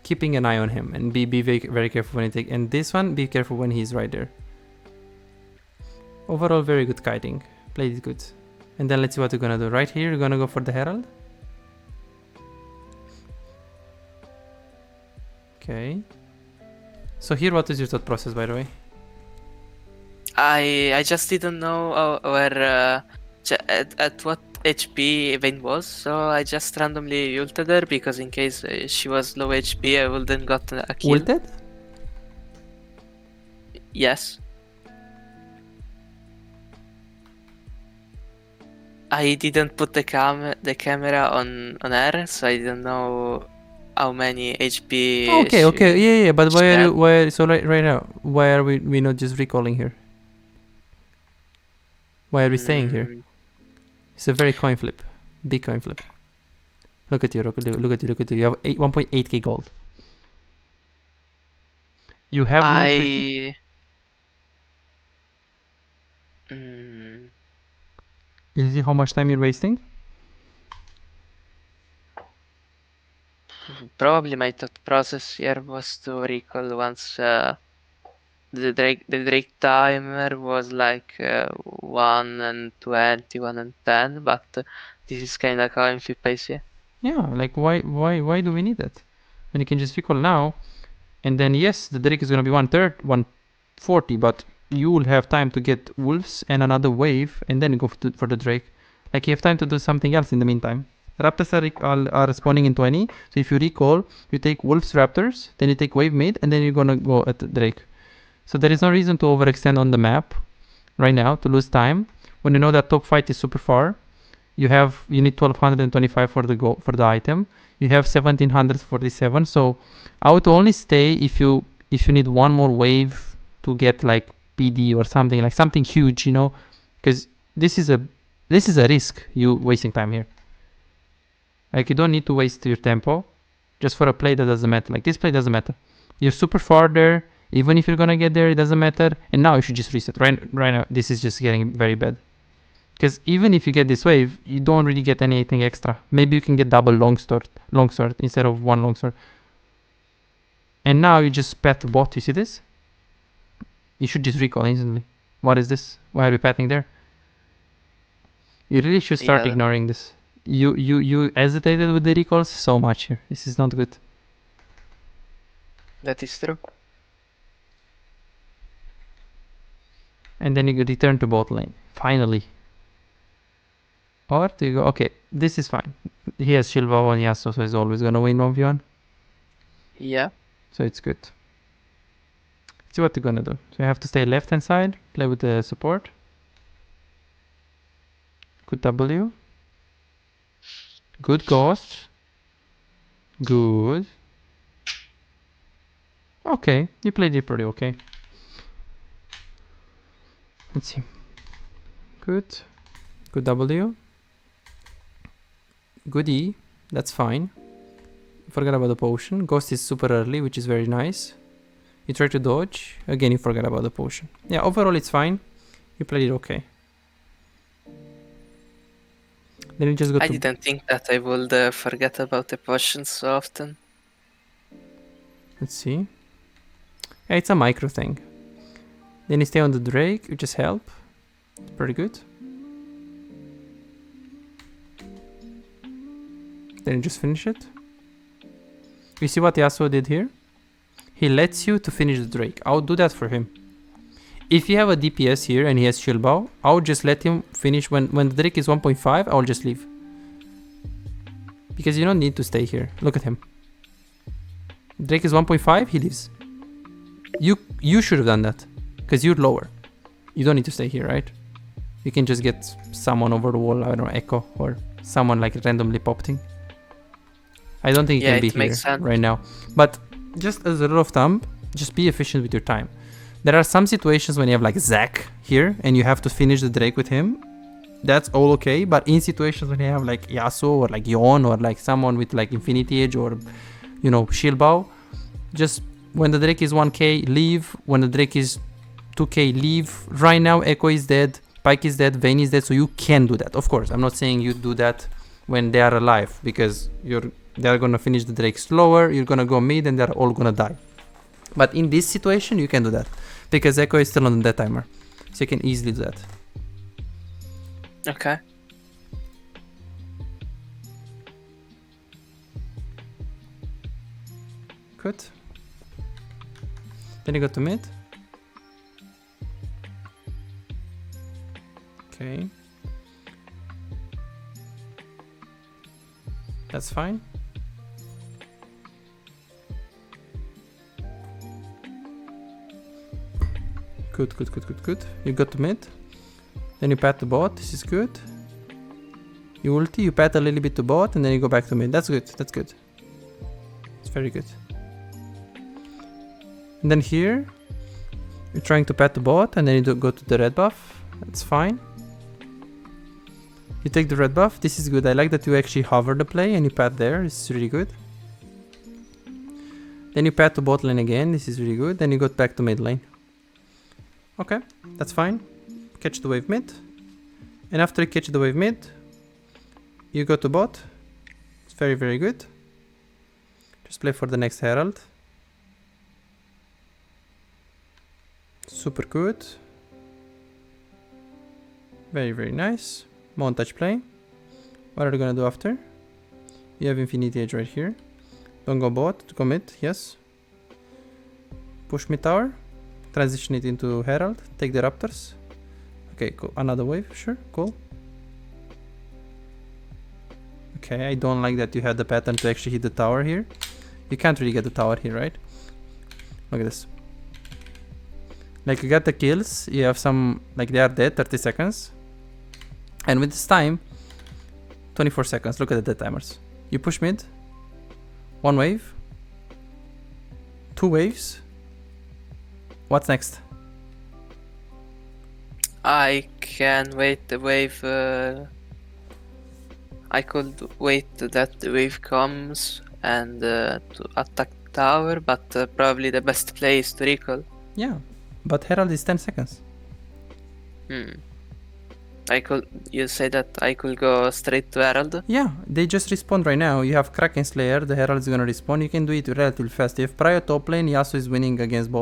keeping an eye on him, and be very, very careful when you take. And this one, be careful when he's right there. Overall, very good kiting. Played it good. And then let's see what we're gonna do. Right here, we're gonna go for the Herald. Okay. So here, what is your thought process, by the way? I just didn't know where at what HP Vayne was, so I just randomly ulted her because in case she was low HP, I wouldn't got a kill. Ulted? Yes. I didn't put the camera on her, so I didn't know how many HP. Okay, yeah. But why? So right now, why are we not just recalling here? Why are we staying here? It's a very coin flip, big coin flip. Look at you, look at you. You have 1.8k gold. You have. You see how much time you're wasting? Probably my thought process here was to recall once the Drake timer was like 1 and 20, 1 and 10, but this is kind of coin flip, I see. Yeah, like why do we need that? When you can just recall now, and then yes, the Drake is gonna be 1/3, 140, but you will have time to get wolves and another wave, and then go for the Drake. Like you have time to do something else in the meantime. Raptors are spawning in 20, so if you recall, you take wolves, raptors, then you take wave mid, and then you're gonna go at the Drake. So there is no reason to overextend on the map right now to lose time when you know that top fight is super far. You need 1225 for the item. You have 1747. So I would only stay if you need one more wave to get like PD or something, like something huge, you know, because this is a risk, you wasting time here. Like you don't need to waste your tempo just for a play that doesn't matter. Like this play doesn't matter. You're super far there. Even if you're gonna get there, it doesn't matter. And now you should just reset. Right now, this is just getting very bad. Because even if you get this wave, you don't really get anything extra. Maybe you can get double longsword instead of one longsword. And now you just pat the bot. You see this? You should just recall instantly. What is this? Why are we patting there? You really should start Yeah. ignoring this. You hesitated with the recalls so much here. This is not good. That is true. And then you return to bot lane. Finally. Or do you go, okay, this is fine. He has Shilva on Yasuo, so he's always gonna win 1v1. Yeah. So it's good. See what you're gonna do. So you have to stay left hand side, play with the support. Good W. Good ghost. Good. Okay, you played it pretty okay. Let's see. Good. Good W. Good E. That's fine. Forgot about the potion. Ghost is super early, which is very nice. You try to dodge. Again, you forgot about the potion. Yeah, overall it's fine. You played it okay. Then you just go I to... didn't think that I would forget about the potions so often. Let's see. Yeah, it's a micro thing. Then you stay on the Drake, you just help. It's pretty good. Then you just finish it. You see what Yasuo did here? He lets you to finish the Drake. I'll do that for him. If you have a DPS here and he has shield bow, I'll just let him finish. When the Drake is 1.5, I'll just leave. Because you don't need to stay here. Look at him. Drake is 1.5, he leaves. You should have done that. Because you're lower. You don't need to stay here, right? You can just get someone over the wall, I don't know, Echo, or someone like randomly popping. I don't think you can be here right now. But just as a rule of thumb, just be efficient with your time. There are some situations when you have like Zac here and you have to finish the Drake with him. That's all okay. But in situations when you have like Yasuo or like Yon or like someone with like Infinity Edge or, you know, Shield Bow, just when the Drake is 1k, leave. When the Drake is 2k, leave. Right now, Echo is dead, Pyke is dead, Vayne is dead, so you can do that. Of course, I'm not saying you do that when they are alive, because they're gonna finish the Drake slower, you're gonna go mid, and they're all gonna die. But in this situation, you can do that, because Echo is still on the death timer, so you can easily do that. Okay. Good. Then you go to mid. Okay. That's fine. Good. You go to mid. Then you pat the bot. This is good. You ulti, you pat a little bit to bot, and then you go back to mid. That's good. That's good. It's very good. And then here, you're trying to pat the bot, and then you go to the red buff. That's fine. You take the red buff. This is good. I like that you actually hover the play and you pat there. This is really good. Then you pat to bot lane again. This is really good. Then you go back to mid lane. Okay, that's fine. Catch the wave mid. And after you catch the wave mid, you go to bot. It's very, very good. Just play for the next herald. Super good. Very, very nice. Montage play. What are you gonna do after? You have Infinity Edge right here. Don't go bot, go mid, yes. Push mid tower. Transition it into Herald. Take the Raptors. Okay, cool. Another wave, sure, cool. Okay, I don't like that you had the pattern to actually hit the tower here. You can't really get the tower here, right? Look at this. Like, you got the kills. You have some, like, they are dead, 30 seconds. And with this time, 24 seconds. Look at the dead timers. You push mid. 1 wave. 2 waves. What's next? I can wait the wave. I could wait that the wave comes and to attack tower, but probably the best play is to recall. Yeah, but Herald is 10 seconds. You say that I could go straight to Herald? Yeah, they just respawn right now. You have Kraken Slayer, the Herald is gonna respawn. You can do it relatively fast. If prior top lane, Yasuo is winning against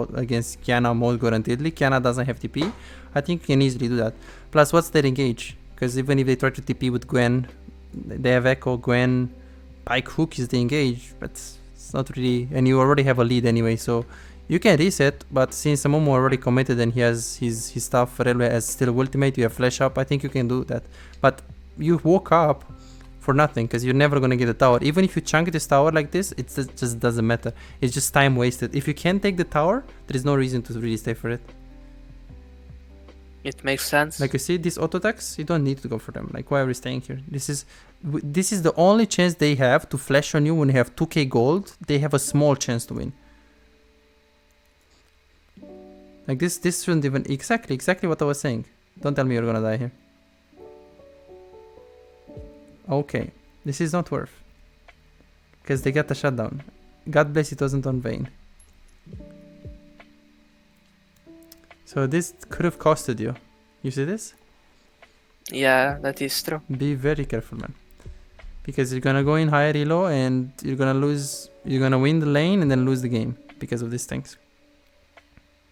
Kiana most guaranteedly. Kiana doesn't have TP. I think you can easily do that. Plus, what's their engage? Because even if they try to TP with Gwen, they have Echo, Gwen, Pike Hook is the engage, but it's not really, and you already have a lead anyway, so you can reset, but since Momo already committed and he has his stuff, Railway has still ultimate, you have flash up, I think you can do that. But you woke up for nothing, because you're never going to get the tower. Even if you chunk this tower like this, it just doesn't matter. It's just time wasted. If you can't take the tower, there is no reason to really stay for it. It makes sense. Like you see, these auto attacks, you don't need to go for them. Like, why are we staying here? This is the only chance they have to flash on you when you have 2k gold. They have a small chance to win. Like this shouldn't even... Exactly what I was saying. Don't tell me you're gonna die here. Okay, this is not worth. Because they got the shutdown. God bless it wasn't on Vayne. So this could have costed you. You see this? Yeah, that is true. Be very careful, man. Because you're gonna go in higher elo and you're gonna lose... You're gonna win the lane and then lose the game because of these things.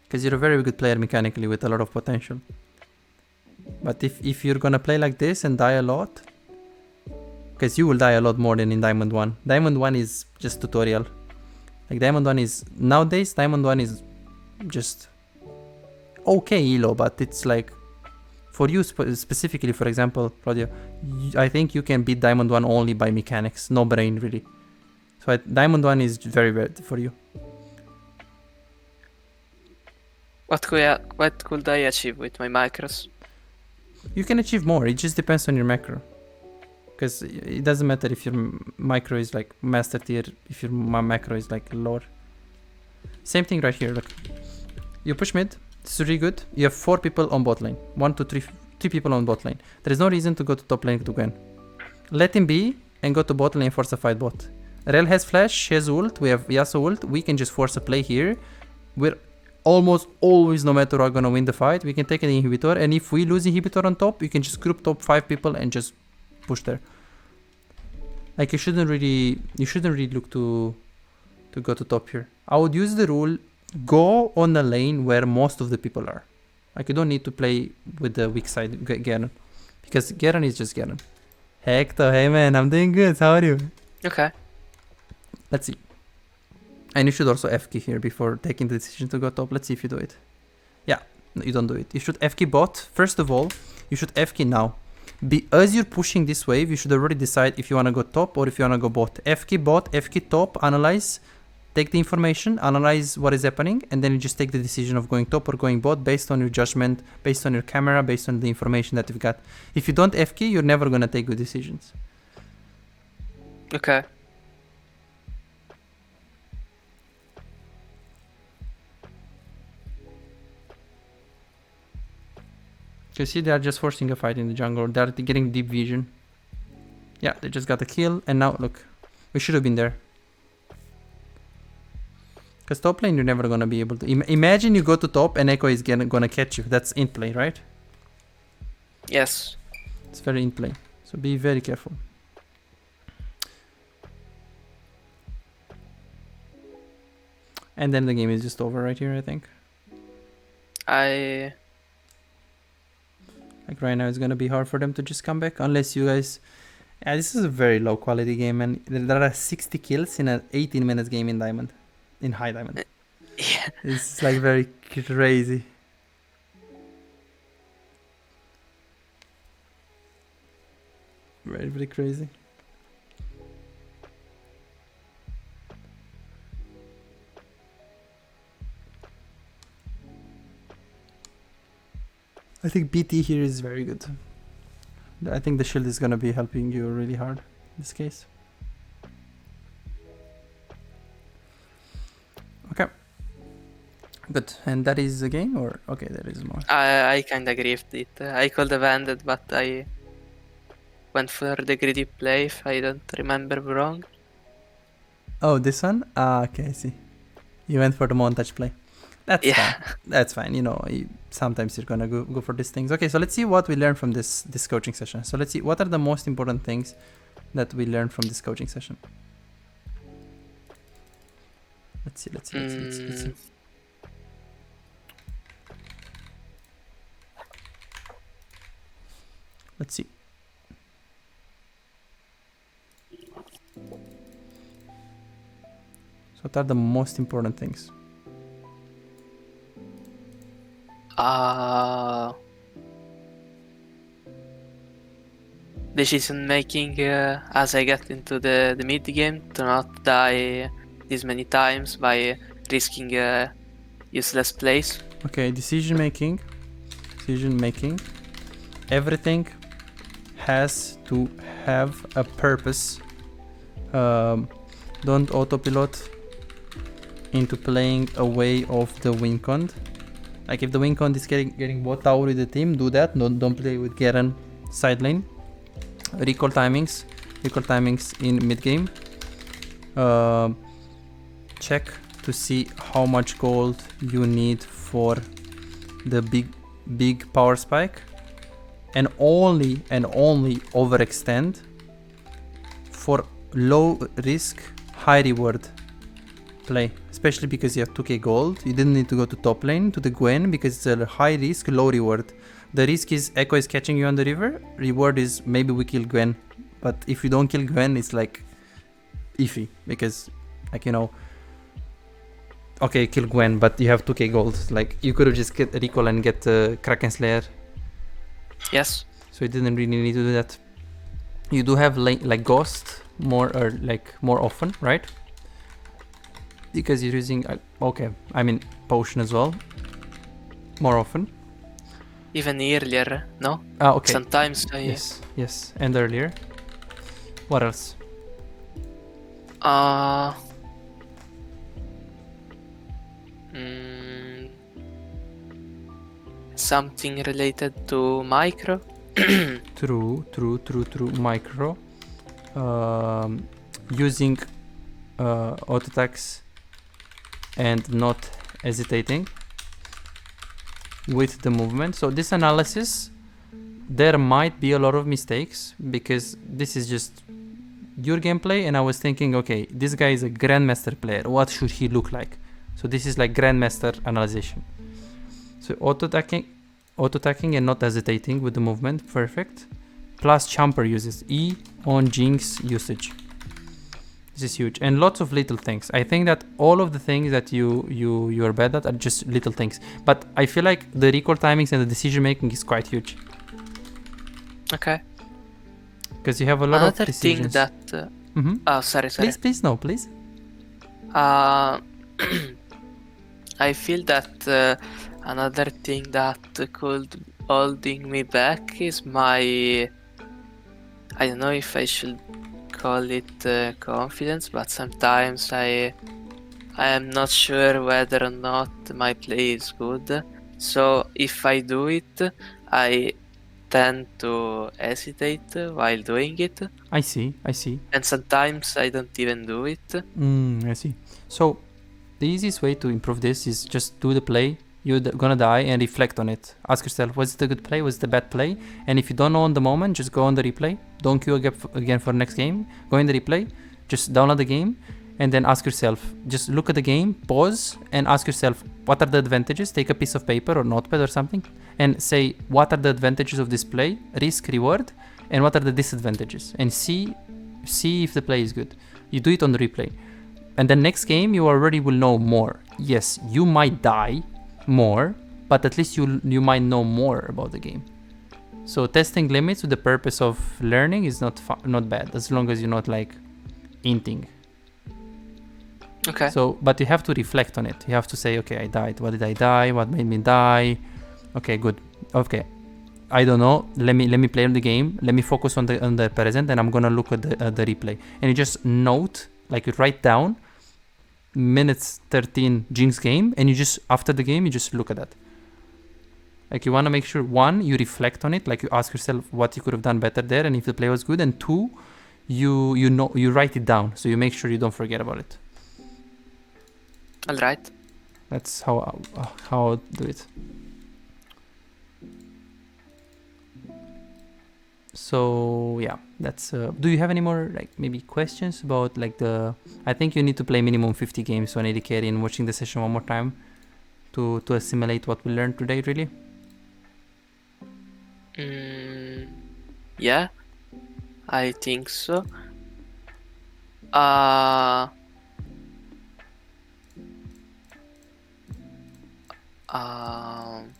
Because you're a very good player mechanically with a lot of potential. But if you're gonna play like this and die a lot... Because you will die a lot more than in Diamond 1. Diamond 1 is just tutorial. Like Diamond 1 is... Nowadays, Diamond 1 is just... okay elo, but it's like... For you specifically, for example, Claudio, I think you can beat Diamond 1 only by mechanics. No brain, really. So Diamond 1 is very bad for you. What could I achieve with my macros? You can achieve more, it just depends on your macro. Because it doesn't matter if your micro is like master tier, if your macro is like lower. Same thing right here, look. You push mid, this is really good. You have 4 people on bot lane. 1, 2, 3, 3 people on bot lane. There is no reason to go to top lane to Gwen. Let him be and go to bot lane and force a fight bot. Rel has flash, she has ult, we have Yasuo ult. We can just force a play here. We're almost always, no matter what, gonna win the fight. We can take an inhibitor, and if we lose inhibitor on top, you can just group top 5 people and just push there. Like you shouldn't really look to go to top here. I would use the rule, go on a lane where most of the people are. Like you don't need to play with the weak side Garen, because Garen is just Garen. Hector, hey man, I'm doing good, how are you? Okay. Let's see. And you should also FK here before taking the decision to go top. Let's see if you do it. Yeah, no, you don't do it. You should FK bot. First of all, you should FK now. As you're pushing this wave, you should already decide if you want to go top or if you want to go bot. FK bot, FK top, analyze, take the information, analyze what is happening, and then you just take the decision of going top or going bot based on your judgment, based on your camera, based on the information that you've got. If you don't FK, you're never going to take good decisions. Okay. You see, they are just forcing a fight in the jungle. They are getting deep vision. Yeah, they just got a kill, and now look, we should have been there. Because top lane, you're never gonna be able to. Imagine you go to top and Echo is gonna catch you. That's in play, right? Yes. It's very in play, so be very careful. And then the game is just over right here, I think. Like right now, it's gonna be hard for them to just come back unless you guys. Yeah, this is a very low quality game, and there are 60 kills in an 18 minutes game in Diamond, in High Diamond. Yeah. It's like very crazy. Very, very crazy. I think BT here is very good. I think the shield is gonna be helping you really hard in this case. Okay. Good. And that is the game, or okay, there is more. I kind of griefed it. I could have ended, but I went for the greedy play, if I don't remember wrong. Oh, this one? Ah, okay, I see. You went for the montage play. That's fine. That's fine. You know, sometimes you're gonna go for these things. Okay, so let's see what we learned from this coaching session. So let's see what are the most important things that we learned from this coaching session. Let's see. Let's see. So what are the most important things? Decision making as I get into the mid game, to not die this many times by risking useless plays. Okay, decision making. Everything has to have a purpose. Don't autopilot into playing away of the win con. Like if the win con is getting bot tower with the team, do that. Don't play with Garen side lane. Recall timings in mid game. Check to see how much gold you need for the big power spike, and only overextend for low risk, high reward play, especially because you have 2k gold. You didn't need to go to top lane to the Gwen because it's a high risk, low reward. The risk is Echo is catching you on the river. Reward is maybe we kill Gwen, but if you don't kill Gwen, it's like iffy because, like, you know, okay, kill Gwen, but you have 2k gold. Like you could have just get recall and get Kraken Slayer. Yes. So you didn't really need to do that. You do have like Ghost more often, right? Because you're using Potion as well more often. Even earlier, no? Okay. Sometimes Yes, and earlier. What else? Something related to micro. True. Micro. Using auto attacks and not hesitating with the movement. So this analysis, there might be a lot of mistakes because this is just your gameplay, and I was thinking, okay, this guy is a grandmaster player, what should he look like? So this is like grandmaster analysis. So auto attacking and not hesitating with the movement, perfect. Plus Champer uses E on Jinx usage. This is huge, and lots of little things. I think that all of the things that you're bad at are just little things, but I feel like the recall timings and the decision making is quite huge. Okay. Because you have a lot Another of decisions. thing that oh, sorry. Please. I feel that another thing that could holding me back is my, I don't know if I should call it confidence, but sometimes I am not sure whether or not my play is good. So if I do it, I tend to hesitate while doing it. I see. And sometimes I don't even do it. I see. So the easiest way to improve this is just do the play. You're gonna die and reflect on it. Ask yourself, was it a good play? Was it a bad play? And if you don't know on the moment, just go on the replay. Don't queue again for next game. Go in the replay. Just download the game. And then ask yourself, just look at the game, pause, and ask yourself, what are the advantages? Take a piece of paper or notepad or something. And say, what are the advantages of this play? Risk, reward. And what are the disadvantages? And see if the play is good. You do it on the replay. And then next game, you already will know more. Yes, you might die more, but at least you might know more about the game. So testing limits with the purpose of learning is not bad, as long as you're not like inting. Okay. So, but you have to reflect on it. You have to say, okay, I died. What did I die? What made me die? Okay, good. Okay, I don't know. Let me play the game. Let me focus on the present, and I'm gonna look at the replay. And you just note, like you write down minutes 13 Jinx game, and you just after the game you just look at that. Like you want to make sure, one, you reflect on it, like you ask yourself what you could have done better there and if the play was good, and two, you write it down so you make sure you don't forget about it. All right. That's how I do it. So yeah, that's do you have any more like maybe questions about like I think you need to play minimum 50 games on AD carry and watching the session one more time to assimilate what we learned today, really. Yeah, I think so. Uh, um,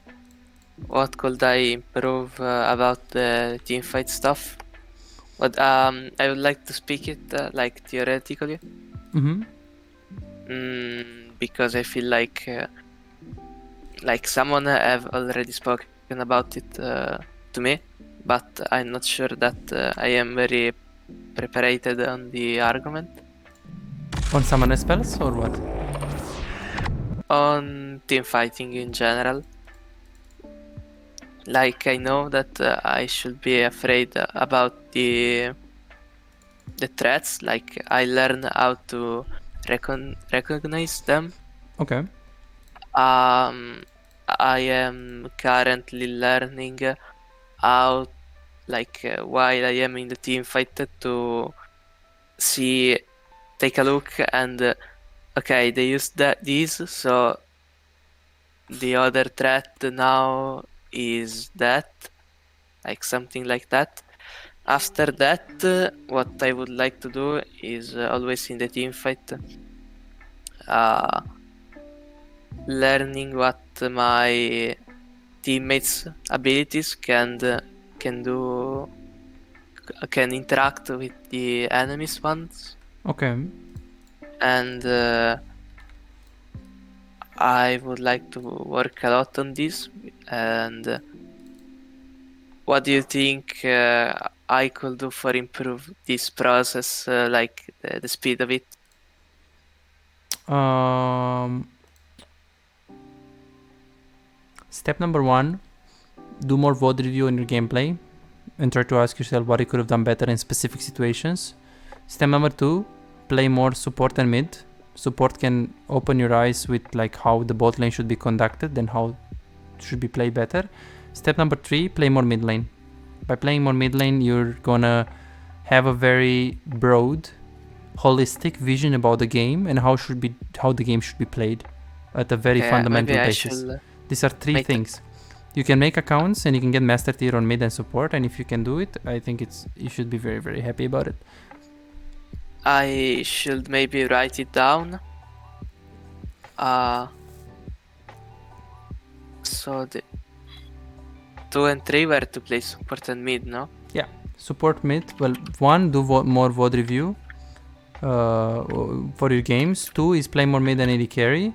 what could I improve about the teamfight stuff? But I would like to speak it like theoretically, Mm-hmm. because I feel like someone have already spoken about it to me, but I'm not sure that I am very prepared on the argument. On summon spells or what? On team fighting in general. Like I know that I should be afraid about the threats. Like I learn how to recognize them. Okay. I am currently learning how, while I am in the team fight, to see, take a look, and okay, they use these, so the other threat now is that, like something like that. After that, what I would like to do is always in the team fight, uh, learning what my teammates' abilities can do, can interact with the enemies ones, Okay. and I would like to work a lot on this. And what do you think I could do for improve this process, like the speed of it? Um, Step number 1, do more VOD review on your gameplay and try to ask yourself what you could have done better in specific situations. Step number 2, play more support and mid. Support can open your eyes with like how the bot lane should be conducted and how it should be played better. Step number 3, play more mid lane. By playing more mid lane, you're gonna have a very broad, holistic vision about the game and how the game should be played at a very fundamental Maybe I basis. should These are 3 make things. You can make accounts and you can get master tier on mid and support, and if you can do it, I think you should be very, very happy about it. I should maybe write it down. So the 2 and 3 were to play support and mid, no? Yeah, support mid. Well, 1, do more VOD review for your games. 2 is play more mid and AD carry.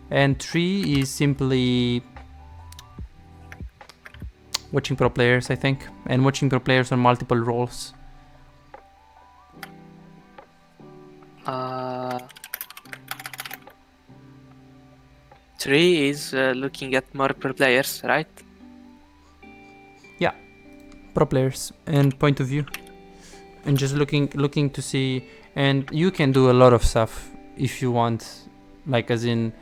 And 3 is simply watching pro players, I think, and watching pro players on multiple roles. Three is looking at more pro players, right? Yeah, pro players and point of view, and just looking to see. And you can do a lot of stuff if you want, like as in.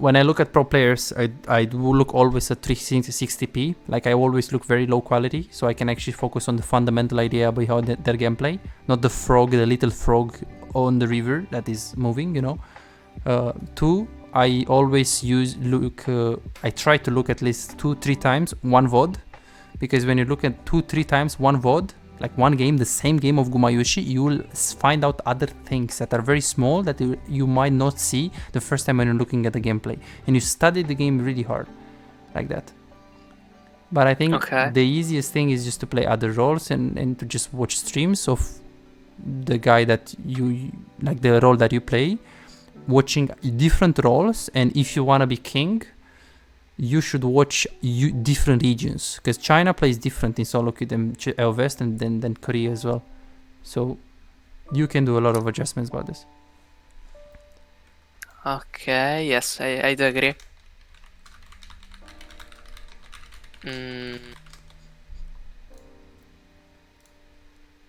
When I look at pro players, I do look always at 360p. Like I always look very low quality, so I can actually focus on the fundamental idea behind their gameplay, not the little frog on the river that is moving, you know. 2, I always I try to look at least 2-3 times one VOD, because when you look at 2-3 times one VOD, like one game, the same game of Gumayushi, you will find out other things that are very small that you might not see the first time when you're looking at the gameplay, and you study the game really hard like that. But I think the easiest thing is just to play other roles and to just watch streams of the guy that you like, the role that you play, watching different roles. And if you want to be king, you should watch different regions, because China plays different in SoloQ than West and then Korea as well. So you can do a lot of adjustments about this. Okay, yes, I do agree.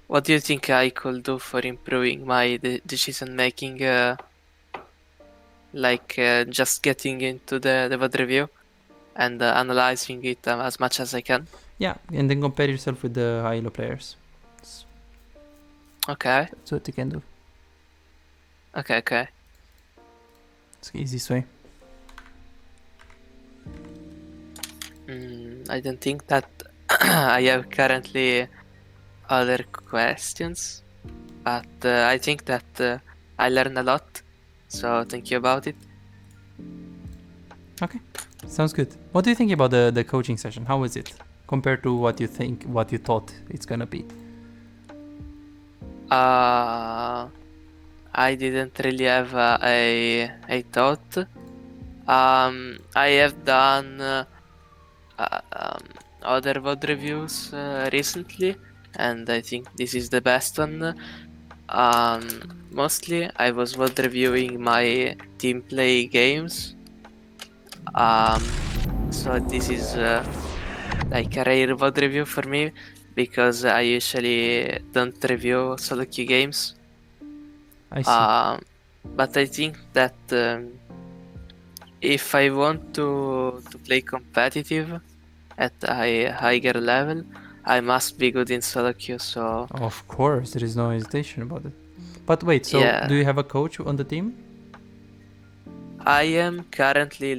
What do you think I could do for improving my decision making? Just getting into the VOD review and analyzing it as much as I can. Yeah, and then compare yourself with the high elo players. Okay. That's what you can do. Okay. It's the easiest way. I don't think that I have currently other questions, but I think that I learned a lot. So thank you about it. Okay, sounds good. What do you think about the coaching session? How is it compared to what you thought it's gonna be? I didn't really have a thought. I have done other VOD reviews recently, and I think this is the best one. Mostly I was VOD reviewing my team play games. So this is like a rare VOD review for me because I usually don't review SoloQ games. I see. But I think that if I want to play competitive at a higher level, I must be good in SoloQ. So Of course, there is no hesitation about it. But wait, so do yeah, you have a coach on the team? I am currently